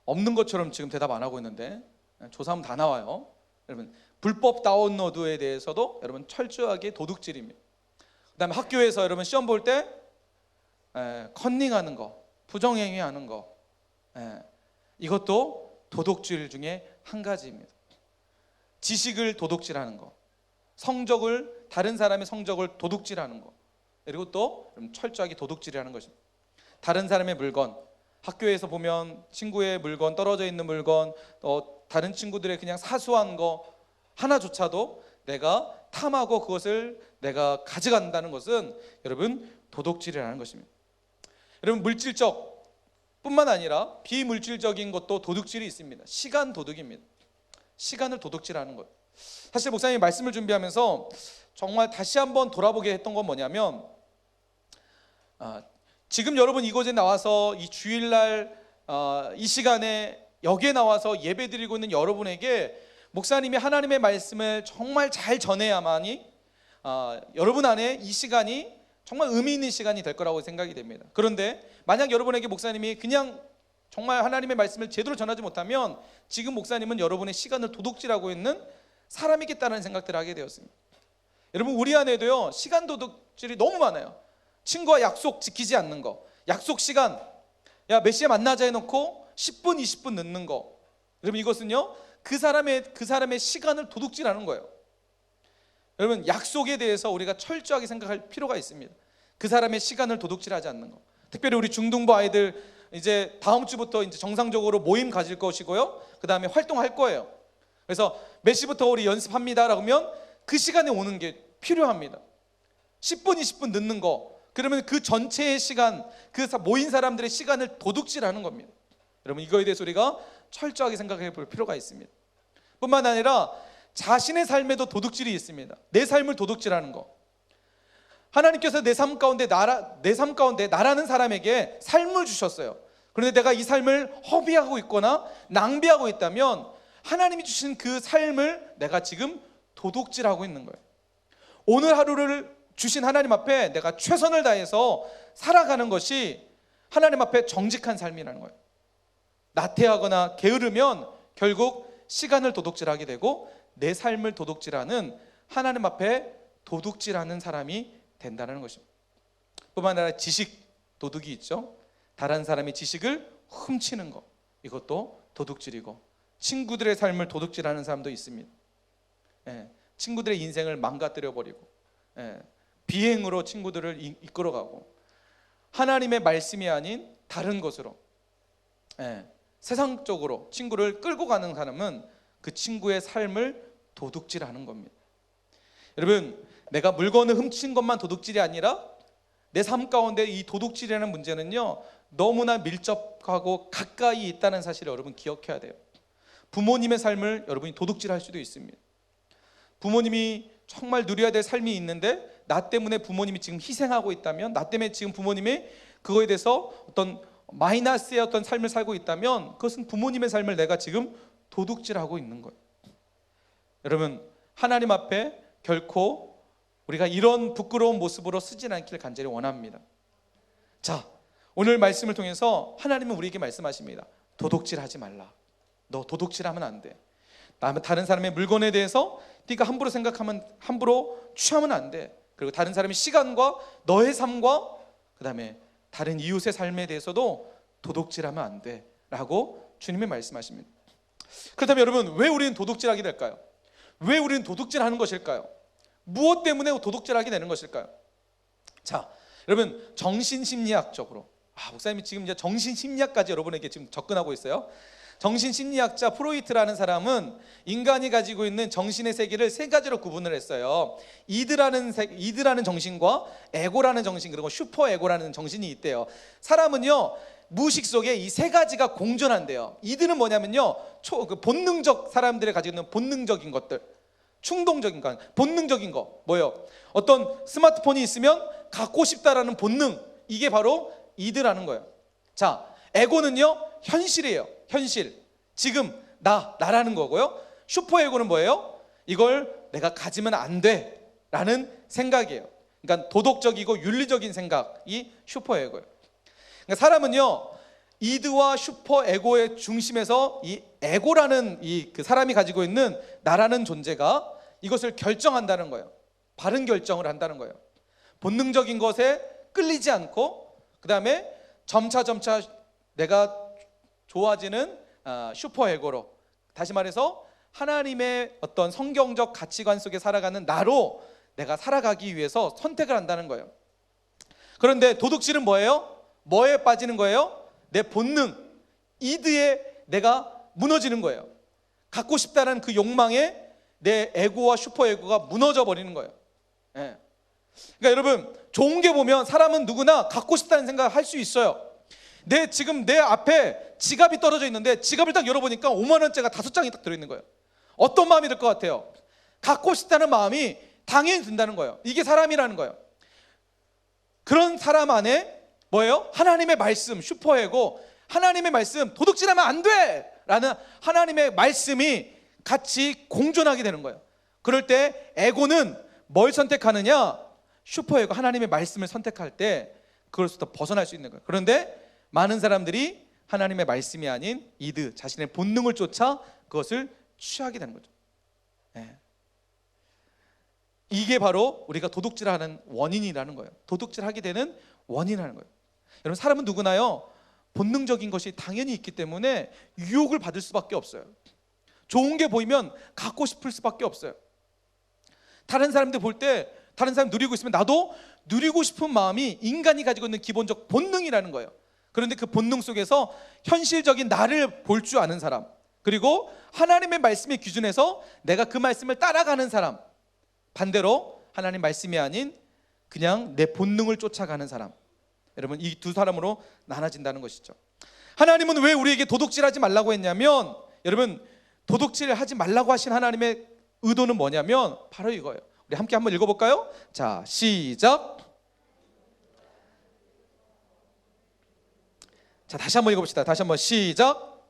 없는 것처럼 지금 대답 안 하고 있는데 조사하면 다 나와요. 여러분 불법 다운로드에 대해서도 여러분 철저하게 도둑질입니다. 그다음에 학교에서 여러분 시험 볼 때 컨닝하는 거, 부정행위하는 거, 이것도 도둑질 중에 한 가지입니다. 지식을 도둑질하는 거, 성적을 다른 사람의 성적을 도둑질하는 거, 그리고 또 철저하게 도둑질하는 것입니다. 다른 사람의 물건, 학교에서 보면 친구의 물건, 떨어져 있는 물건, 또 다른 친구들의 그냥 사소한 거 하나조차도 내가 탐하고 그것을 내가 가져간다는 것은 여러분 도둑질이라는 것입니다. 여러분 물질적 뿐만 아니라 비물질적인 것도 도둑질이 있습니다. 시간 도둑입니다. 시간을 도둑질하는 것. 사실 목사님이 말씀을 준비하면서 정말 다시 한번 돌아보게 했던 건 뭐냐면, 지금 여러분 이곳에 나와서 이 주일날 이 시간에 여기에 나와서 예배드리고 있는 여러분에게 목사님이 하나님의 말씀을 정말 잘 전해야만이 여러분 안에 이 시간이 정말 의미 있는 시간이 될 거라고 생각이 됩니다. 그런데 만약 여러분에게 목사님이 그냥 정말 하나님의 말씀을 제대로 전하지 못하면 지금 목사님은 여러분의 시간을 도둑질하고 있는 사람이겠다는 생각들을 하게 되었습니다. 여러분 우리 안에도요 시간 도둑질이 너무 많아요. 친구와 약속 지키지 않는 거, 약속 시간 야 몇 시에 만나자 해놓고 10분 20분 늦는 거. 여러분 이것은요 그 사람의 시간을 도둑질하는 거예요. 여러분 약속에 대해서 우리가 철저하게 생각할 필요가 있습니다. 그 사람의 시간을 도둑질하지 않는 거. 특별히 우리 중등부 아이들 이제 다음 주부터 이제 정상적으로 모임 가질 것이고요. 그 다음에 활동할 거예요. 그래서 몇 시부터 우리 연습합니다 그러면 그 시간에 오는 게 필요합니다. 10분 20분 늦는 거, 그러면 그 전체의 시간, 그 모인 사람들의 시간을 도둑질하는 겁니다. 여러분 이거에 대해서 우리가 철저하게 생각해 볼 필요가 있습니다. 뿐만 아니라 자신의 삶에도 도둑질이 있습니다. 내 삶을 도둑질하는 거. 하나님께서 내 삶 가운데 나라는 사람에게 삶을 주셨어요. 그런데 내가 이 삶을 허비하고 있거나 낭비하고 있다면 하나님이 주신 그 삶을 내가 지금 도둑질하고 있는 거예요. 오늘 하루를 주신 하나님 앞에 내가 최선을 다해서 살아가는 것이 하나님 앞에 정직한 삶이라는 거예요. 나태하거나 게으르면 결국 시간을 도둑질하게 되고 내 삶을 도둑질하는, 하나님 앞에 도둑질하는 사람이 된다는 것입니다. 뿐만 아니라 지식 도둑이 있죠. 다른 사람의 지식을 훔치는 것, 이것도 도둑질이고, 친구들의 삶을 도둑질하는 사람도 있습니다. 친구들의 인생을 망가뜨려 버리고 비행으로 친구들을 이끌어가고 하나님의 말씀이 아닌 다른 것으로 세상적으로 친구를 끌고 가는 사람은 그 친구의 삶을 도둑질하는 겁니다. 여러분 내가 물건을 훔친 것만 도둑질이 아니라 내 삶 가운데 이 도둑질이라는 문제는요 너무나 밀접하고 가까이 있다는 사실을 여러분 기억해야 돼요. 부모님의 삶을 여러분이 도둑질할 수도 있습니다. 부모님이 정말 누려야 될 삶이 있는데 나 때문에 부모님이 지금 희생하고 있다면, 나 때문에 지금 부모님이 그거에 대해서 어떤 마이너스의 어떤 삶을 살고 있다면 그것은 부모님의 삶을 내가 지금 도둑질하고 있는 거예요. 여러분 하나님 앞에 결코 우리가 이런 부끄러운 모습으로 쓰진 않기를 간절히 원합니다. 자, 오늘 말씀을 통해서 하나님은 우리에게 말씀하십니다. 도둑질하지 말라. 너 도둑질하면 안 돼. 다른 사람의 물건에 대해서 네가 함부로 생각하면, 함부로 취하면 안 돼. 그리고 다른 사람의 시간과 너의 삶과 그 다음에 다른 이웃의 삶에 대해서도 도둑질하면 안 돼 라고 주님이 말씀하십니다. 그렇다면 여러분 왜 우리는 도둑질하게 될까요? 왜 우리는 도둑질하는 것일까요? 무엇 때문에 도둑질하게 되는 것일까요? 자, 여러분 정신심리학적으로, 목사님이 지금 이제 정신심리학까지 여러분에게 지금 접근하고 있어요. 정신심리학자 프로이트라는 사람은 인간이 가지고 있는 정신의 세계를 세 가지로 구분을 했어요. 이드라는 정신과 에고라는 정신, 그리고 슈퍼에고라는 정신이 있대요. 사람은요 무의식 속에 이 세 가지가 공존한대요. 이드는 뭐냐면요 본능적, 사람들이 가지고 있는 본능적인 것들, 충동적인 거, 본능적인 거, 뭐예요? 어떤 스마트폰이 있으면 갖고 싶다라는 본능, 이게 바로 이드라는 거예요. 자, 에고는요 현실이에요. 현실, 지금 나라는 거고요. 슈퍼에고는 뭐예요? 이걸 내가 가지면 안 돼 라는 생각이에요. 그러니까 도덕적이고 윤리적인 생각이 슈퍼에고예요. 그러니까 사람은요 이드와 슈퍼 에고의 중심에서 이 에고라는 이 그 사람이 가지고 있는 나라는 존재가 이것을 결정한다는 거예요. 바른 결정을 한다는 거예요. 본능적인 것에 끌리지 않고 그 다음에 점차 내가 좋아지는 슈퍼 에고로, 다시 말해서 하나님의 어떤 성경적 가치관 속에 살아가는 나로 내가 살아가기 위해서 선택을 한다는 거예요. 그런데 도둑질은 뭐예요? 뭐에 빠지는 거예요? 내 본능, 이드에 내가 무너지는 거예요. 갖고 싶다는 그 욕망에 내 에고와 슈퍼 에고가 무너져 버리는 거예요. 예. 그러니까 여러분, 좋은 게 보면 사람은 누구나 갖고 싶다는 생각을 할 수 있어요. 지금 내 앞에 지갑이 떨어져 있는데 지갑을 딱 열어보니까 5만 원짜리가 5장이 딱 들어있는 거예요. 어떤 마음이 들 것 같아요? 갖고 싶다는 마음이 당연히 든다는 거예요. 이게 사람이라는 거예요. 그런 사람 안에 뭐예요? 하나님의 말씀, 슈퍼에고, 하나님의 말씀, 도둑질하면 안 돼! 라는 하나님의 말씀이 같이 공존하게 되는 거예요. 그럴 때 에고는 뭘 선택하느냐? 슈퍼에고, 하나님의 말씀을 선택할 때 그것부터 벗어날 수 있는 거예요. 그런데 많은 사람들이 하나님의 말씀이 아닌 이드, 자신의 본능을 쫓아 그것을 취하게 되는 거죠. 이게 바로 우리가 도둑질하는 원인이라는 거예요. 도둑질하게 되는 원인이라는 거예요. 여러분, 사람은 누구나요, 본능적인 것이 당연히 있기 때문에 유혹을 받을 수밖에 없어요. 좋은 게 보이면 갖고 싶을 수밖에 없어요. 다른 사람들 볼 때 다른 사람 누리고 있으면 나도 누리고 싶은 마음이 인간이 가지고 있는 기본적 본능이라는 거예요. 그런데 그 본능 속에서 현실적인 나를 볼 줄 아는 사람, 그리고 하나님의 말씀의 기준에서 내가 그 말씀을 따라가는 사람, 반대로 하나님 말씀이 아닌 그냥 내 본능을 쫓아가는 사람, 여러분, 이 두 사람으로 나눠진다는 것이죠. 하나님은 왜 우리에게 도둑질하지 말라고 했냐면, 여러분, 도둑질하지 말라고 하신 하나님의 의도는 뭐냐면 바로 이거예요. 우리 함께 한번 읽어볼까요? 자, 시작. 자, 다시 한번 읽어봅시다. 다시 한번 시작.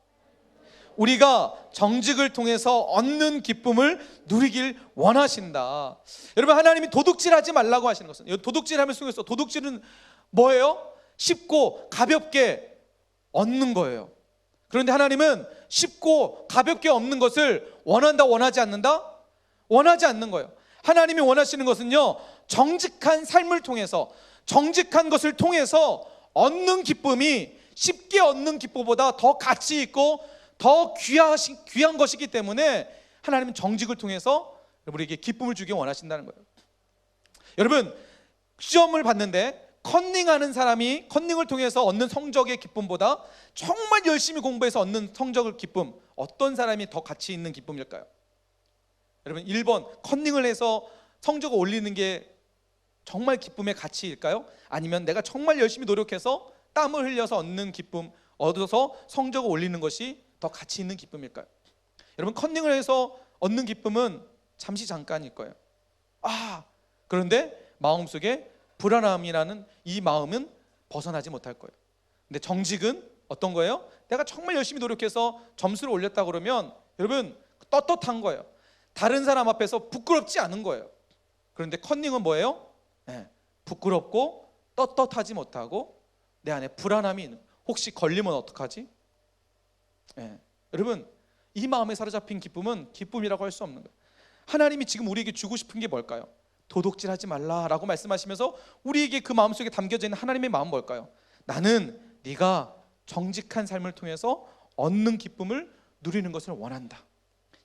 우리가 정직을 통해서 얻는 기쁨을 누리길 원하신다. 여러분, 하나님이 도둑질하지 말라고 하시는 것은, 도둑질하면 속에서, 도둑질은 뭐예요? 쉽고 가볍게 얻는 거예요. 그런데 하나님은 쉽고 가볍게 얻는 것을 원한다, 원하지 않는다? 원하지 않는 거예요. 하나님이 원하시는 것은요, 정직한 삶을 통해서, 정직한 것을 통해서 얻는 기쁨이 쉽게 얻는 기쁨보다 더 가치 있고 더 귀한 것이기 때문에 하나님은 정직을 통해서 우리에게 기쁨을 주기 원하신다는 거예요. 여러분, 시험을 봤는데 컨닝하는 사람이 컨닝을 통해서 얻는 성적의 기쁨보다 정말 열심히 공부해서 얻는 성적의 기쁨, 어떤 사람이 더 가치 있는 기쁨일까요? 여러분, 1번 컨닝을 해서 성적을 올리는 게 정말 기쁨의 가치일까요? 아니면 내가 정말 열심히 노력해서 땀을 흘려서 얻는 기쁨, 얻어서 성적을 올리는 것이 더 가치 있는 기쁨일까요? 여러분, 컨닝을 해서 얻는 기쁨은 잠시 잠깐일 거예요. 그런데 마음속에 불안함이라는 이 마음은 벗어나지 못할 거예요. 근데 정직은 어떤 거예요? 내가 정말 열심히 노력해서 점수를 올렸다 그러면 여러분, 떳떳한 거예요. 다른 사람 앞에서 부끄럽지 않은 거예요. 그런데 컨닝은 뭐예요? 부끄럽고 떳떳하지 못하고 내 안에 불안함이 있는, 혹시 걸리면 어떡하지? 여러분, 이 마음에 사로잡힌 기쁨은 기쁨이라고 할 수 없는 거예요. 하나님이 지금 우리에게 주고 싶은 게 뭘까요? 도둑질하지 말라라고 말씀하시면서 우리에게 그 마음속에 담겨져 있는 하나님의 마음은 뭘까요? 나는 네가 정직한 삶을 통해서 얻는 기쁨을 누리는 것을 원한다.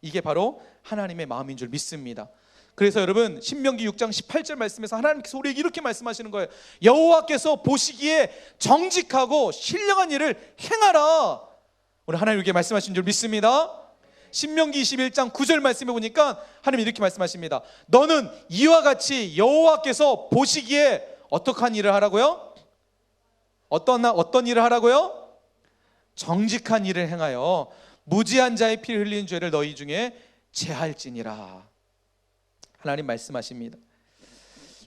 이게 바로 하나님의 마음인 줄 믿습니다. 그래서 여러분, 신명기 6장 18절 말씀에서 하나님께서 우리에게 이렇게 말씀하시는 거예요. 여호와께서 보시기에 정직하고 신령한 일을 행하라. 오늘 하나님께 말씀하신 줄 믿습니다. 신명기 21장 9절 말씀해 보니까 하나님이 이렇게 말씀하십니다. 너는 이와 같이 여호와께서 보시기에 어떠한 일을 하라고요? 어떤 일을 하라고요? 정직한 일을 행하여 무지한 자의 피를 흘리는 죄를 너희 중에 제할지니라. 하나님 말씀하십니다.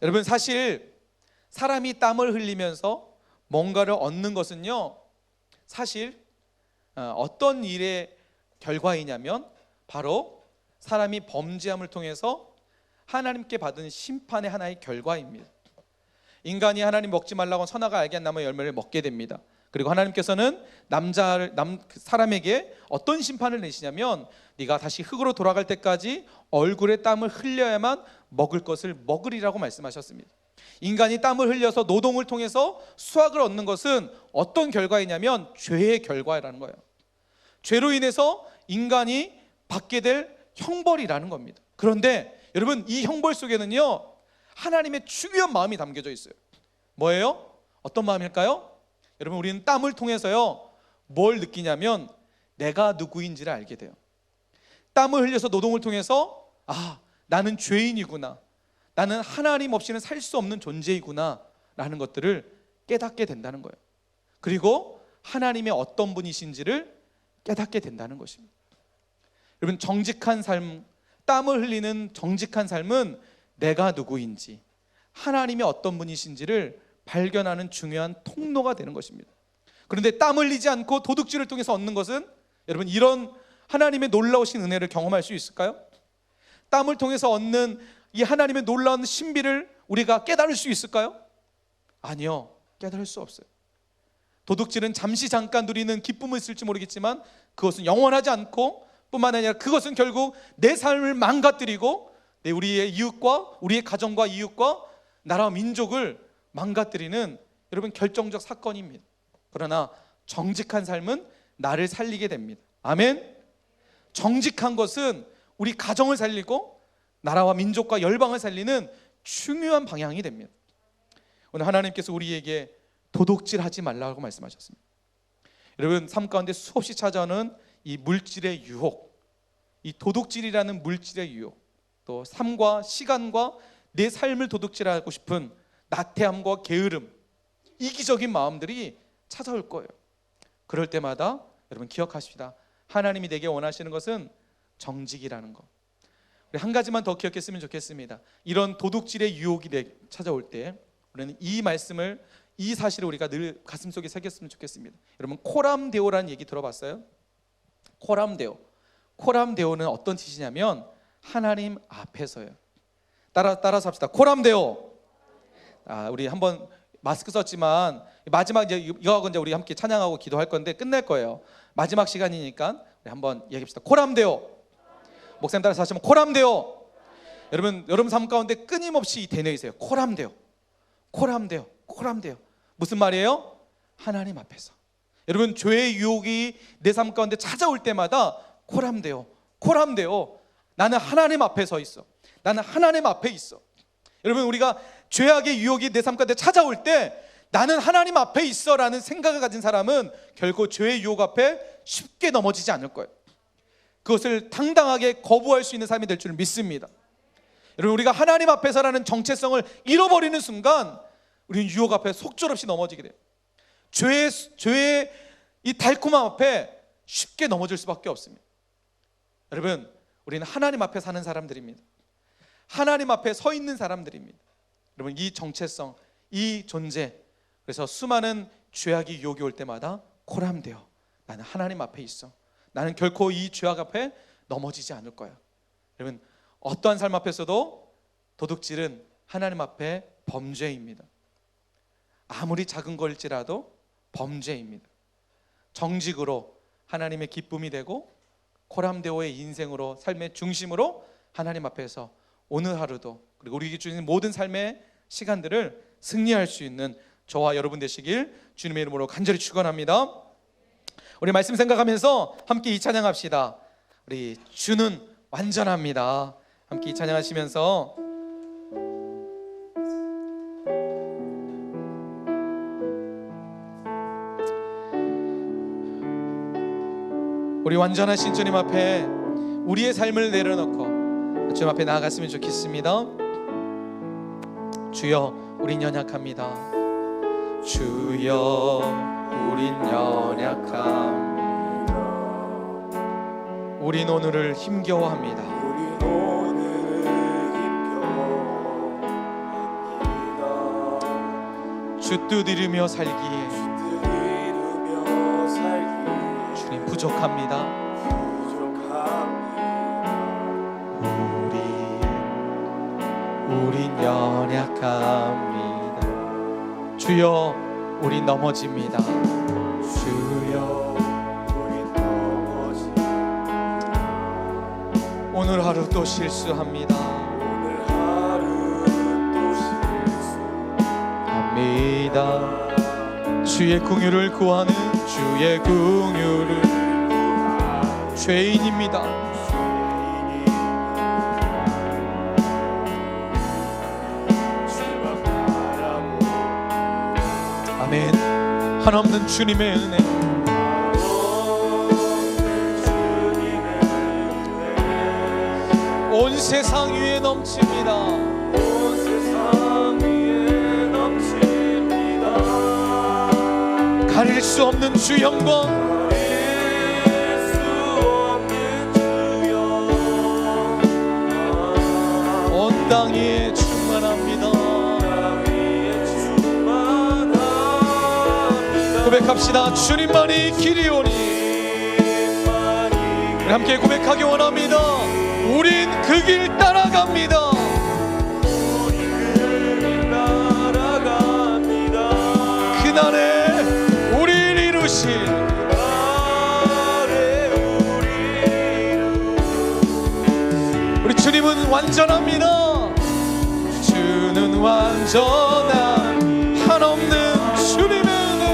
여러분, 사실 사람이 땀을 흘리면서 뭔가를 얻는 것은요, 사실 어떤 일의 결과이냐면 바로 사람이 범죄함을 통해서 하나님께 받은 심판의 하나의 결과입니다. 인간이 하나님 먹지 말라고 선악을 알게 한 나무의 열매를 먹게 됩니다. 그리고 하나님께서는 사람에게 어떤 심판을 내시냐면 네가 다시 흙으로 돌아갈 때까지 얼굴에 땀을 흘려야만 먹을 것을 먹으리라고 말씀하셨습니다. 인간이 땀을 흘려서 노동을 통해서 수확을 얻는 것은 어떤 결과이냐면 죄의 결과라는 거예요. 죄로 인해서 인간이 받게 될 형벌이라는 겁니다. 그런데 여러분, 이 형벌 속에는요 하나님의 중요한 마음이 담겨져 있어요. 뭐예요? 어떤 마음일까요? 여러분, 우리는 땀을 통해서요 뭘 느끼냐면 내가 누구인지를 알게 돼요. 땀을 흘려서 노동을 통해서 나는 죄인이구나, 나는 하나님 없이는 살 수 없는 존재이구나 라는 것들을 깨닫게 된다는 거예요. 그리고 하나님의 어떤 분이신지를 깨닫게 된다는 것입니다. 여러분, 정직한 삶, 땀을 흘리는 정직한 삶은 내가 누구인지, 하나님이 어떤 분이신지를 발견하는 중요한 통로가 되는 것입니다. 그런데 땀 흘리지 않고 도둑질을 통해서 얻는 것은, 여러분, 이런 하나님의 놀라우신 은혜를 경험할 수 있을까요? 땀을 통해서 얻는 이 하나님의 놀라운 신비를 우리가 깨달을 수 있을까요? 아니요, 깨달을 수 없어요. 도둑질은 잠시 잠깐 누리는 기쁨은 있을지 모르겠지만 그것은 영원하지 않고, 뿐만 아니라 그것은 결국 내 삶을 망가뜨리고 우리의 이웃과 우리의 가정과 이웃과 나라와 민족을 망가뜨리는, 여러분, 결정적 사건입니다. 그러나 정직한 삶은 나를 살리게 됩니다. 아멘. 정직한 것은 우리 가정을 살리고 나라와 민족과 열방을 살리는 중요한 방향이 됩니다. 오늘 하나님께서 우리에게 도둑질하지 말라고 말씀하셨습니다. 여러분, 삶 가운데 수없이 찾아오는 이 물질의 유혹, 이 도둑질이라는 물질의 유혹, 또 삶과 시간과 내 삶을 도둑질하고 싶은 나태함과 게으름, 이기적인 마음들이 찾아올 거예요. 그럴 때마다 여러분 기억하십시다. 하나님이 내게 원하시는 것은 정직이라는 것. 우리 한 가지만 더 기억했으면 좋겠습니다. 이런 도둑질의 유혹이 찾아올 때 우리는 이 말씀을, 이 사실을 우리가 늘 가슴속에 새겼으면 좋겠습니다. 여러분, 코람데오라는 얘기 들어봤어요? 코람데오는 어떤 뜻이냐면 하나님 앞에서요. 따라서 합시다. 코람데오. 우리 한번 마스크 썼지만 마지막 이거하고 이제 우리 함께 찬양하고 기도할 건데 끝낼 거예요. 마지막 시간이니까 우리 한번 얘기합시다. 코람데오. 목사님 따라서 하시면 코람데오. 여러분 삶 가운데 끊임없이 되뇌이세요. 코람데오. 무슨 말이에요? 하나님 앞에서. 여러분, 죄의 유혹이 내 삶 가운데 찾아올 때마다 코람데오. 나는 하나님 앞에 서 있어. 나는 하나님 앞에 있어. 여러분, 우리가 죄악의 유혹이 내 삶 가운데 찾아올 때 나는 하나님 앞에 있어 라는 생각을 가진 사람은 결코 죄의 유혹 앞에 쉽게 넘어지지 않을 거예요. 그것을 당당하게 거부할 수 있는 삶이 될 줄 믿습니다. 여러분, 우리가 하나님 앞에서라는 정체성을 잃어버리는 순간 우리는 유혹 앞에 속절없이 넘어지게 돼요. 죄의 이 달콤함 앞에 쉽게 넘어질 수밖에 없습니다. 여러분, 우리는 하나님 앞에 사는 사람들입니다. 하나님 앞에 서 있는 사람들입니다. 여러분, 이 정체성, 이 존재, 그래서 수많은 죄악이 유혹이 올 때마다 코람데오. 나는 하나님 앞에 있어. 나는 결코 이 죄악 앞에 넘어지지 않을 거야. 여러분, 어떠한 삶 앞에서도 도둑질은 하나님 앞에 범죄입니다. 아무리 작은 걸지라도 범죄입니다. 정직으로 하나님의 기쁨이 되고 코람데오의 인생으로, 삶의 중심으로 하나님 앞에서 오늘 하루도, 그리고 우리에게 주시는 모든 삶의 시간들을 승리할 수 있는 저와 여러분 되시길 주님의 이름으로 간절히 축원합니다. 우리 말씀 생각하면서 함께 이 찬양합시다. 우리 주는 완전합니다. 함께 이 찬양하시면서 우리 완전하신 주님 앞에 우리의 삶을 내려놓고 주님 앞에 나아갔으면 좋겠습니다. 주여, 우린 연약합니다. 주여, 우린 연약합니다. 우린 오늘을 힘겨워합니다. 주 뜻 이루며 살기에 주님 부족합니다. 우린 연약합니다. 주여, 우린 넘어집니다. 하루 또 실수합니다. 오늘 하루 또 합니다. 주의 긍휼을 구하는 주의 긍휼을 죄인입니다. 아멘. 한없는 주님의 은혜, 온 세상 위에 넘칩니다. 온 세상 위에 넘칩니다. 가릴 수 없는 주 영광, 가릴 수 없는 주 영광 온 땅 위에 충만합니다. 고백합시다. 주님만이 길이오니. 우리 함께 고백하기 원합니다. 우린 그 길 따라갑니다. 그날에 우리를 이루신 우리 주님은 완전합니다. 주는 완전한 한없는 주님의 은혜,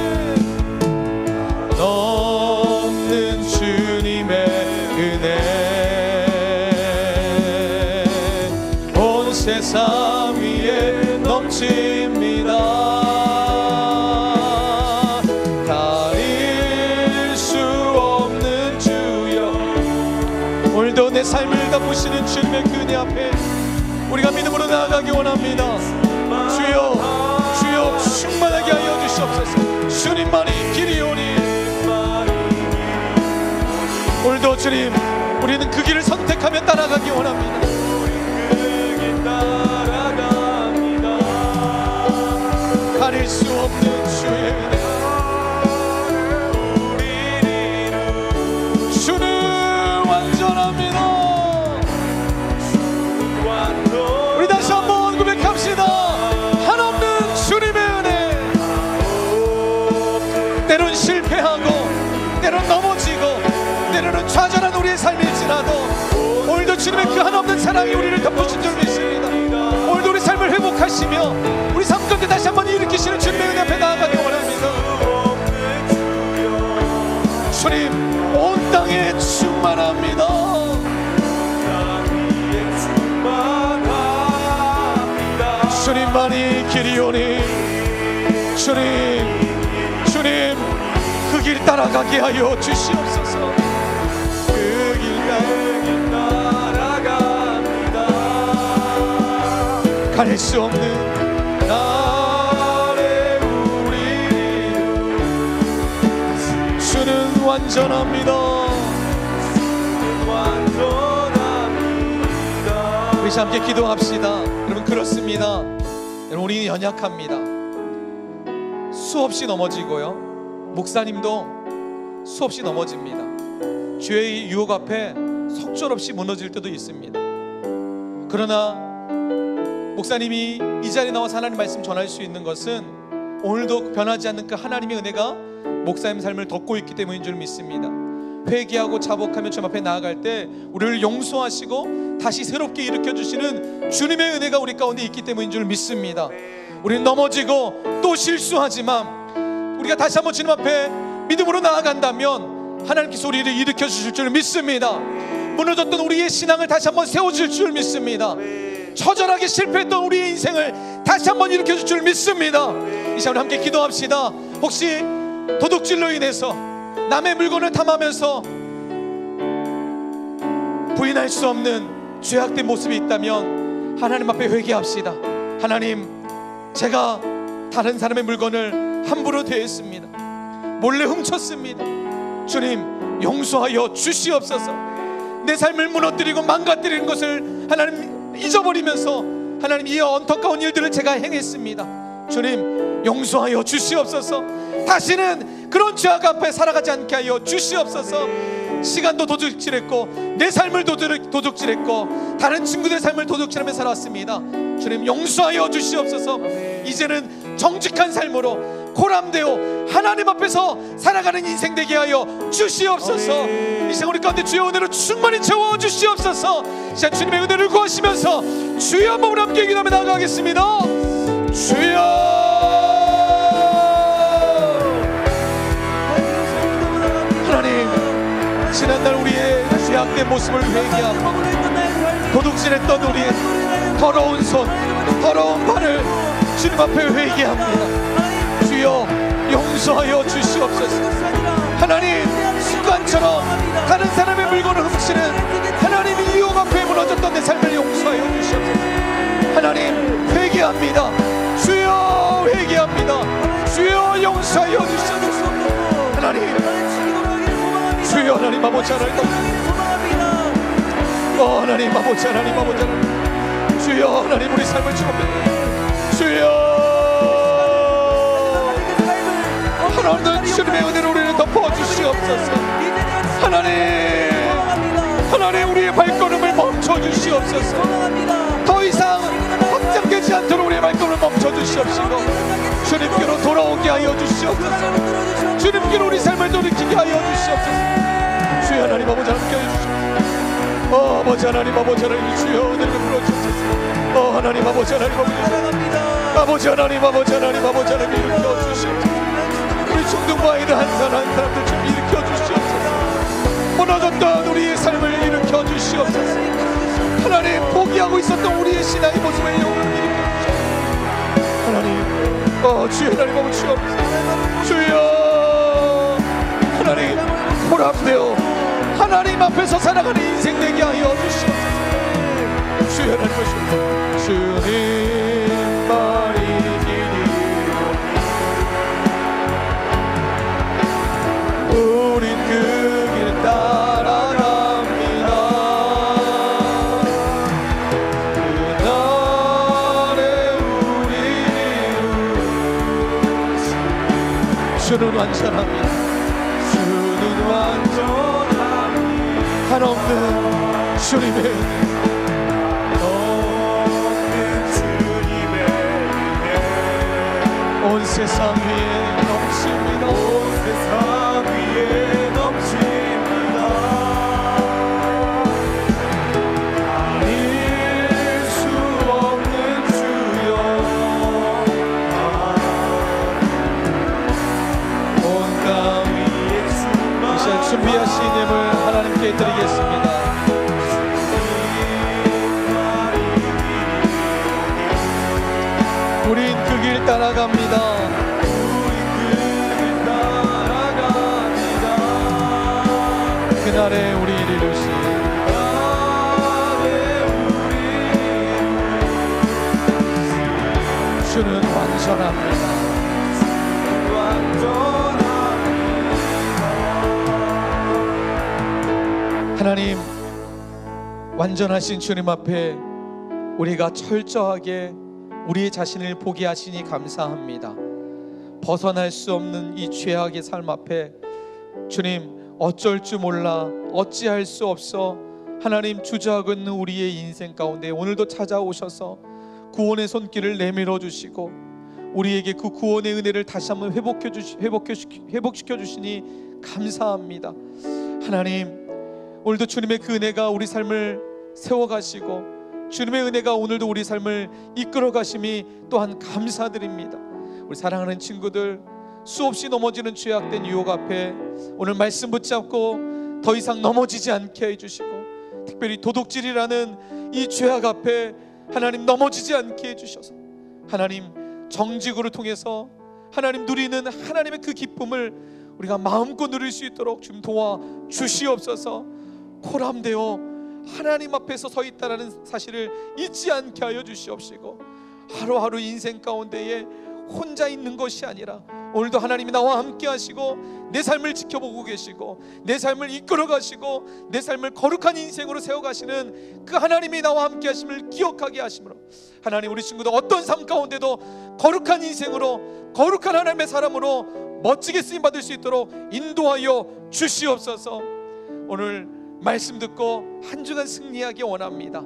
넘는 주님의 은혜 온 세상 위에 넘칩니다. 가릴 수 없는 주여, 오늘도 내 삶을 덮으시는 주님의 그네 앞에 우리가 믿음으로 나아가기 원합니다. 주여, 주여 충만하게 하여 주시옵소서. 주님만이 길이오니. 오늘도 주님, 우리는 그 길을 선택하며 따라가기 원합니다. 가릴 수 없는 주의 은혜, 주는 완전합니다. 우리 다시 한번 고백합시다. 한없는 주님의 은혜. 때론 실패하고, 때론 넘어지고, 때로는 좌절한 우리의 삶일지라도 오늘도 주님의 그 한없는 사랑이 우리를 덮으신 줄 믿습니다. 오늘도 우리 삶을 회복하시며 우리 삶 가운데 다시 한번 일으키시는 주님의 은혜 앞에 나아가기 원합니다. 주님, 온 땅에 충만합니다. 주님만이 길이오니. 주님, 주님 그 길 따라가게 하여 주시옵소서. 그 길 따라갑니다. 가릴 수 없는 나의 우리 주는 완전합니다. 우리 함께 기도합시다. 여러분, 그렇습니다. 여러분, 우리는 연약합니다. 수없이 넘어지고요, 목사님도 수없이 넘어집니다. 죄의 유혹 앞에 속절없이 무너질 때도 있습니다. 그러나 목사님이 이 자리에 나와서 하나님 말씀 전할 수 있는 것은 오늘도 변하지 않는 그 하나님의 은혜가 목사님 삶을 덮고 있기 때문인 줄 믿습니다. 회개하고 자복하며 주님 앞에 나아갈 때 우리를 용서하시고 다시 새롭게 일으켜주시는 주님의 은혜가 우리 가운데 있기 때문인 줄 믿습니다. 우리는 넘어지고 또 실수하지만 우리가 다시 한번 주님 앞에 믿음으로 나아간다면 하나님께서 우리를 일으켜주실 줄 믿습니다. 무너졌던 우리의 신앙을 다시 한번 세워줄 줄 믿습니다. 처절하게 실패했던 우리의 인생을 다시 한번 일으켜줄 줄 믿습니다. 이 시간 함께 기도합시다. 혹시 도둑질로 인해서 남의 물건을 탐하면서 부인할 수 없는 죄악된 모습이 있다면 하나님 앞에 회개합시다. 하나님, 제가 다른 사람의 물건을 함부로 대했습니다. 몰래 훔쳤습니다. 주님, 용서하여 주시옵소서. 내 삶을 무너뜨리고 망가뜨리는 것을 하나님 잊어버리면서 하나님, 이 언덕가운 일들을 제가 행했습니다. 주님, 용서하여 주시옵소서. 다시는 그런 죄악 앞에 살아가지 않게 하여 주시옵소서. 시간도 도둑질했고 내 삶을 도둑질했고 다른 친구들의 삶을 도둑질하며 살았습니다. 주님, 용서하여 주시옵소서. 이제는 정직한 삶으로 보람되어 하나님 앞에서 살아가는 인생 되게 하여 주시옵소서. 이 시간 우리 가운데 주여 은혜로 충만히 채워 주시옵소서. 이 시간 주님의 은혜를 구하시면서 주여 한번 우리 함께 기도하며 나아가겠습니다. 주여 하나님, 지난날 우리의 죄악된 모습을 회개하고 도둑질했던 우리의 더러운 손, 더러운 발을 주님 앞에 회개합니다. 주여 용서하여 주시옵소서. 하나님, 습관처럼 다른 사람의 물건을 훔치는 하나님 유혹 앞에 무너졌던 내 삶을 용서하여 주시옵소서. 하나님 회개합니다. 주여 회개합니다. 주여 용서하여 주시옵소서. 하나님, 주여 하나님 아버지 하나님, 하나님 아버지 하나님 아버지 하나님, 주여 하나님 우리 삶을 축복합니다. 주여 하나님, 주님의 은혜로 우리를 덮어주시옵소서. 하나님 우리의 발걸음을 멈춰주시옵소서. 더 이상 확장되지 않도록 우리의 발걸음을 멈춰주시옵시고 주님께로 돌아오게 하여 주시옵소서. 주님께로 우리 삶을 돌이키게 하여 주시옵소서. 주여 하나님 아버지 함께 해주시옵소서. 아버지 하나님 아버지 하나님, 주여 은혜를 불어주옵소서. 하나님 아버지 하나님 아버지 하나님 아버지 하나님 아버지 하나님 일으켜 주시옵소서. 우리 중등부아이들 한 사람 한 사람들 좀 일으켜 주시옵소서. 무너졌던 우리의 삶을 일으켜 주시옵소서. 하나님, 포기하고 있었던 우리의 신앙의 모습을 영원히 일으켜 주시옵소서. 하나님, 주여 하나님 아버지 주옵소서. 주여 하나님, 보람되어 하나님 앞에서 살아가는 인생 되게 하여 주시옵소서. 주여 하나님 아버지, 주님 말이 우린 그 길 따라갑니다. 그날의 우리 주는 완전합니다. 주는 완전합니다. 한없는 주님의 온 세상 위에 넘칩니다. 온 세상 위에 넘칩니다. 아닐 수 없는 주여, 온 땅 위에 충만한, 이 시간 준비하신 예물 하나님께 드리겠습니다. 우린 그 길 따라갑니다. 그날에 우리 이루신 주는 완전합니다. 하나님, 완전하신 주님 앞에 우리가 철저하게 우리의 자신을 보게 하시니 감사합니다. 벗어날 수 없는 이 죄악의 삶 앞에 주님, 어쩔 줄 몰라 어찌할 수 없어 하나님 주저하고 있는 우리의 인생 가운데 오늘도 찾아오셔서 구원의 손길을 내밀어 주시고 우리에게 그 구원의 은혜를 다시 한번 회복시켜 주시니 감사합니다. 하나님, 오늘도 주님의 그 은혜가 우리 삶을 세워가시고 주님의 은혜가 오늘도 우리 삶을 이끌어 가심이 또한 감사드립니다. 우리 사랑하는 친구들, 수없이 넘어지는 죄악된 유혹 앞에 오늘 말씀 붙잡고 더 이상 넘어지지 않게 해주시고, 특별히 도둑질이라는 이 죄악 앞에 하나님 넘어지지 않게 해주셔서 하나님 정직으로 통해서 하나님 누리는 하나님의 그 기쁨을 우리가 마음껏 누릴 수 있도록 좀 도와 주시옵소서. 보람되어 하나님 앞에서 서 있다는 사실을 잊지 않게 하여 주시옵시고, 하루하루 인생 가운데에 혼자 있는 것이 아니라 오늘도 하나님이 나와 함께 하시고 내 삶을 지켜보고 계시고 내 삶을 이끌어 가시고 내 삶을 거룩한 인생으로 세워가시는 그 하나님이 나와 함께 하심을 기억하게 하심으로 하나님, 우리 친구들 어떤 삶 가운데도 거룩한 인생으로 거룩한 하나님의 사람으로 멋지게 쓰임받을 수 있도록 인도하여 주시옵소서. 오늘 말씀 듣고 한 주간 승리하기 원합니다.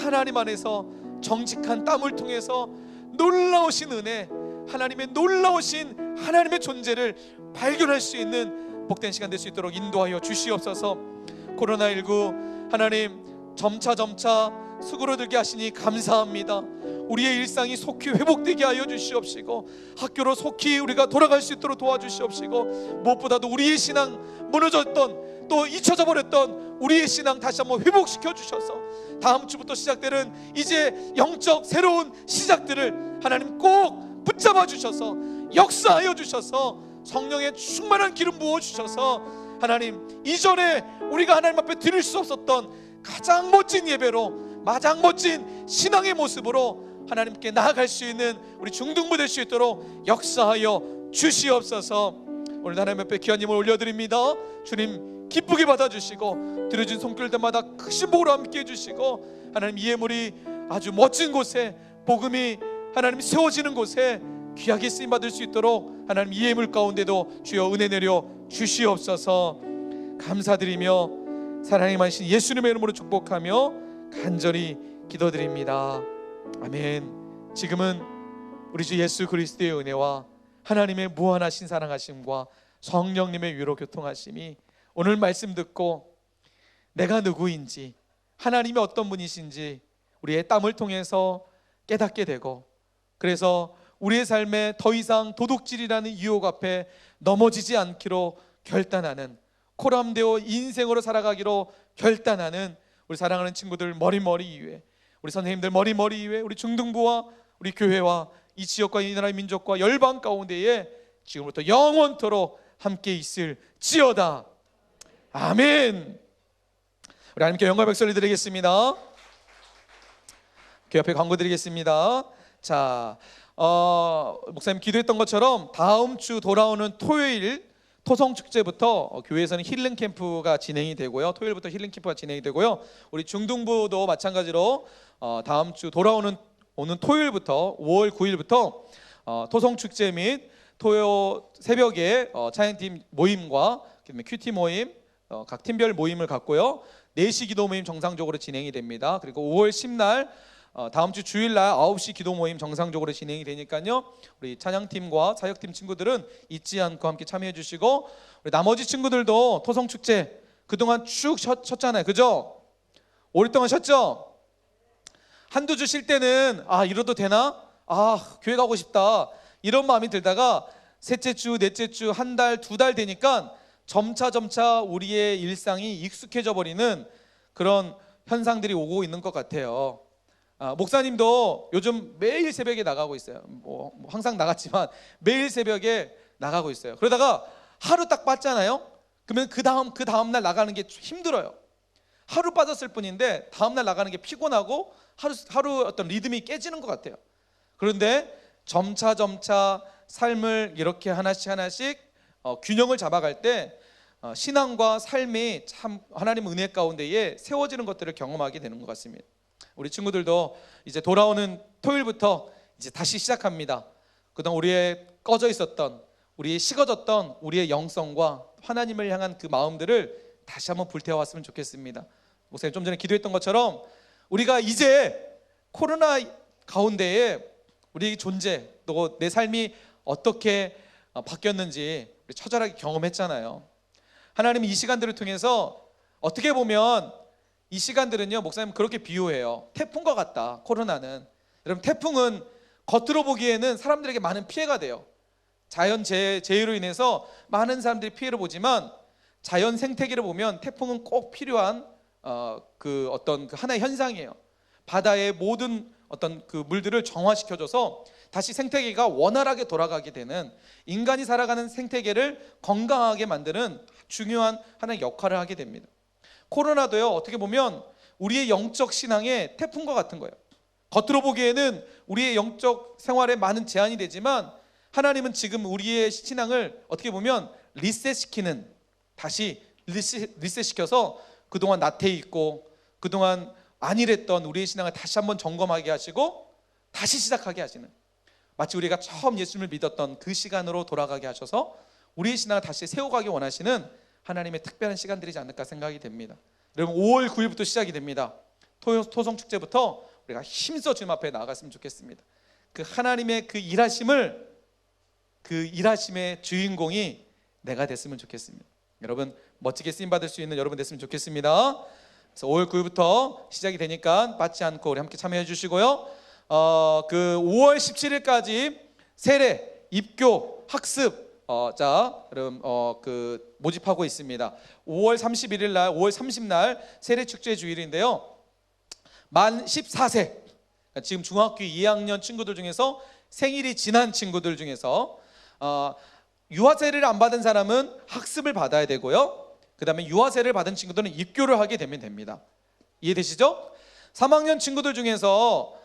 하나님 안에서 정직한 땀을 통해서 놀라우신 은혜, 하나님의 놀라우신 하나님의 존재를 발견할 수 있는 복된 시간 될 수 있도록 인도하여 주시옵소서. 코로나19 하나님 점차 수그러들게 하시니 감사합니다. 우리의 일상이 속히 회복되게 하여 주시옵시고, 학교로 속히 우리가 돌아갈 수 있도록 도와주시옵시고, 무엇보다도 우리의 신앙 무너졌던, 또 잊혀져 버렸던 우리의 신앙 다시 한번 회복시켜 주셔서 다음 주부터 시작되는 이제 영적 새로운 시작들을 하나님 꼭 붙잡아 주셔서 역사하여 주셔서 성령의 충만한 기름 부어 주셔서 하나님 이전에 우리가 하나님 앞에 드릴 수 없었던 가장 멋진 예배로, 가장 멋진 신앙의 모습으로 하나님께 나아갈 수 있는 우리 중등부 될 수 있도록 역사하여 주시옵소서. 오늘 하나님 앞에 귀한 힘을 올려드립니다. 주님 기쁘게 받아주시고 들어진 손길들마다 크신 복으로 함께 해주시고, 하나님 이 예물이 아주 멋진 곳에, 복음이 하나님 세워지는 곳에 귀하게 쓰임받을 수 있도록 하나님 이 예물 가운데도 주여 은혜 내려 주시옵소서. 감사드리며 사랑이 많으신 예수님의 이름으로 축복하며 간절히 기도드립니다. 아멘. 지금은 우리 주 예수 그리스도의 은혜와 하나님의 무한하신 사랑하심과 성령님의 위로 교통하심이 오늘 말씀 듣고 내가 누구인지, 하나님이 어떤 분이신지 우리의 땀을 통해서 깨닫게 되고, 그래서 우리의 삶에 더 이상 도둑질이라는 유혹 앞에 넘어지지 않기로 결단하는, 코람되어 인생으로 살아가기로 결단하는 우리 사랑하는 친구들 머리머리 위에, 우리 선생님들 머리머리 위에, 우리 중등부와 우리 교회와 이 지역과 이 나라의 민족과 열방 가운데에 지금부터 영원토록 함께 있을지어다. 아멘. 우리 하나님께 영광 백설을 드리겠습니다. 교회 앞에 광고 드리겠습니다. 자, 목사님 기도했던 것처럼 다음 주 돌아오는 토요일 토성축제부터 교회에서는 힐링 캠프가 진행이 되고요. 토요일부터 힐링 캠프가 진행이 되고요. 우리 중등부도 마찬가지로 다음 주 돌아오는 오는 토요일부터 5월 9일부터 토성축제 및 토요 새벽에 찬양팀 모임과 큐티 모임, 각 팀별 모임을 갖고요. 4시 기도 모임 정상적으로 진행이 됩니다. 그리고 5월 10날 다음 주 주일날 9시 기도 모임 정상적으로 진행이 되니까요. 우리 찬양팀과 사역팀 친구들은 잊지 않고 함께 참여해 주시고, 우리 나머지 친구들도 토성축제 그동안 쭉 쉬었잖아요. 그죠? 오랫동안 쉬었죠? 한두 주 쉴 때는 이러도 되나? 교회 가고 싶다 이런 마음이 들다가 셋째 주, 넷째 주, 한 달, 2달 되니까 점차 우리의 일상이 익숙해져 버리는 그런 현상들이 오고 있는 것 같아요. 목사님도 요즘 매일 새벽에 나가고 있어요. 뭐 항상 나갔지만 매일 새벽에 나가고 있어요. 그러다가 하루 딱 빠졌잖아요. 그러면 그 다음 날 나가는 게 힘들어요. 하루 빠졌을 뿐인데 다음 날 나가는 게 피곤하고 하루 어떤 리듬이 깨지는 것 같아요. 그런데 점차 삶을 이렇게 하나씩 균형을 잡아갈 때 신앙과 삶이 참 하나님 은혜 가운데에 세워지는 것들을 경험하게 되는 것 같습니다. 우리 친구들도 이제 돌아오는 토요일부터 이제 다시 시작합니다. 그동안 우리의 꺼져 있었던, 우리의 식어졌던 우리의 영성과 하나님을 향한 그 마음들을 다시 한번 불태워왔으면 좋겠습니다. 목사님 좀 전에 기도했던 것처럼 우리가 이제 코로나 가운데에 우리의 존재, 또 내 삶이 어떻게 바뀌었는지 우리 처절하게 경험했잖아요. 하나님이 이 시간들을 통해서 어떻게 보면 이 시간들은요, 목사님 그렇게 비유해요. 태풍과 같다. 코로나는, 여러분 태풍은 겉으로 보기에는 사람들에게 많은 피해가 돼요. 자연재해로 인해서 많은 사람들이 피해를 보지만 자연 생태계를 보면 태풍은 꼭 필요한 그 어떤 그 하나의 현상이에요. 바다의 모든 어떤 그 물들을 정화시켜줘서 다시 생태계가 원활하게 돌아가게 되는, 인간이 살아가는 생태계를 건강하게 만드는 중요한 하나의 역할을 하게 됩니다. 코로나도요, 어떻게 보면 우리의 영적 신앙의 태풍과 같은 거예요. 겉으로 보기에는 우리의 영적 생활에 많은 제한이 되지만 하나님은 지금 우리의 신앙을 어떻게 보면 리셋시키는, 다시 리셋시켜서 그동안 나태해 있고 그동안 안일했던 우리의 신앙을 다시 한번 점검하게 하시고 다시 시작하게 하시는, 마치 우리가 처음 예수님을 믿었던 그 시간으로 돌아가게 하셔서 우리의 신앙을 다시 세워가기 원하시는 하나님의 특별한 시간들이지 않을까 생각이 됩니다. 여러분 5월 9일부터 시작이 됩니다. 토성축제부터 우리가 힘써 주님 앞에 나아갔으면 좋겠습니다. 그 하나님의 그 일하심을 그 일하심의 주인공이 내가 됐으면 좋겠습니다. 여러분 멋지게 쓰임 받을 수 있는 여러분 됐으면 좋겠습니다. 그래서 5월 9일부터 시작이 되니까 빠지지 않고 우리 함께 참여해 주시고요. 그 5월 17일까지 세례, 입교, 학습 그럼 그 모집하고 있습니다. 5월 31일 날, 5월 30일 날 세례 축제 주일인데요. 만 14세, 지금 중학교 2학년 친구들 중에서 생일이 지난 친구들 중에서 유아세례를 안 받은 사람은 학습을 받아야 되고요. 그 다음에 유아세례를 받은 친구들은 입교를 하게 되면 됩니다. 이해되시죠? 3학년 친구들 중에서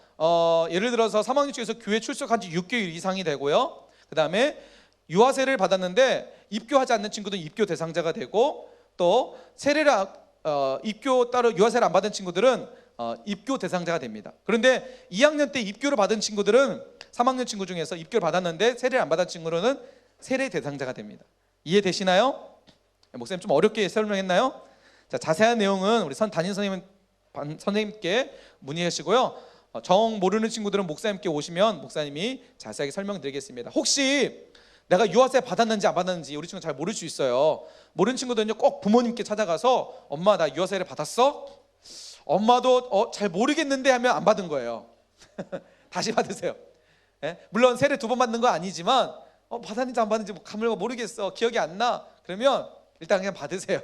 예를 들어서 3학년 중에서 교회 출석한 지 6개월 이상이 되고요. 그 다음에 유아세례를 받았는데 입교하지 않는 친구들은 입교 대상자가 되고, 또 세례를 입교 따로 유아세례를 안 받은 친구들은 입교 대상자가 됩니다. 그런데 2학년 때 입교를 받은 친구들은 3학년 친구 중에서 입교를 받았는데 세례를 안 받은 친구로는 세례 대상자가 됩니다. 이해되시나요? 목사님 좀 어렵게 설명했나요? 자, 자세한 내용은 우리 담임 선생님께 문의하시고요. 정 모르는 친구들은 목사님께 오시면 목사님이 자세하게 설명드리겠습니다. 혹시 내가 유아세례 받았는지 안 받았는지 우리 친구 잘 모를 수 있어요. 모르는 친구들은요 꼭 부모님께 찾아가서 엄마 나 유아세례 받았어? 엄마도 잘 모르겠는데 하면 안 받은 거예요. 다시 받으세요. 예? 물론 세례 2번 받는 거 아니지만 받았는지 안 받았는지 감을 모르겠어, 기억이 안 나, 그러면 일단 그냥 받으세요.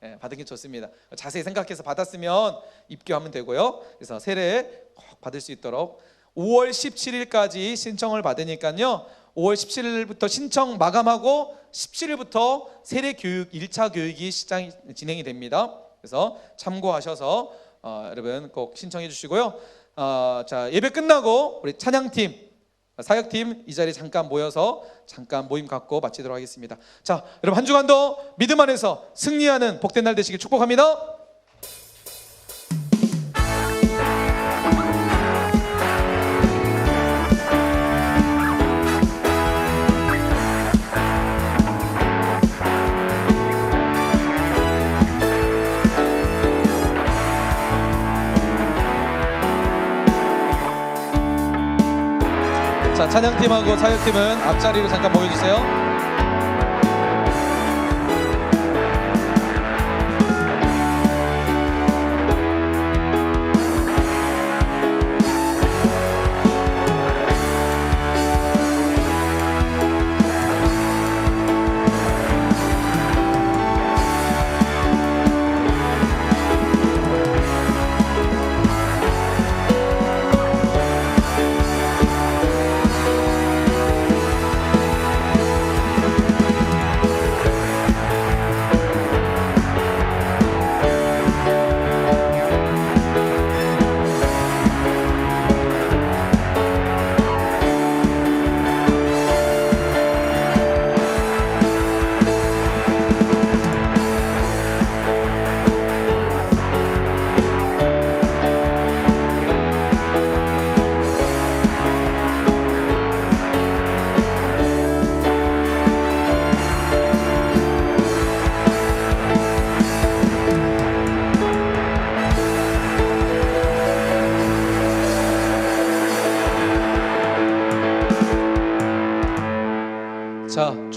예, 받은 게 좋습니다. 자세히 생각해서 받았으면 입교하면 되고요. 그래서 세례 꼭 받을 수 있도록 5월 17일까지 신청을 받으니까요. 5월 17일부터 신청 마감하고 17일부터 세례 교육 1차 교육이 진행이 됩니다. 그래서 참고하셔서 여러분 꼭 신청해 주시고요. 자, 예배 끝나고 우리 찬양팀, 사역팀 이 자리에 잠깐 모여서 잠깐 모임 갖고 마치도록 하겠습니다. 자, 여러분 한 주간도 믿음 안에서 승리하는 복된 날 되시길 축복합니다. 자, 찬양팀하고 사역팀은 앞자리로 잠깐 모여주세요.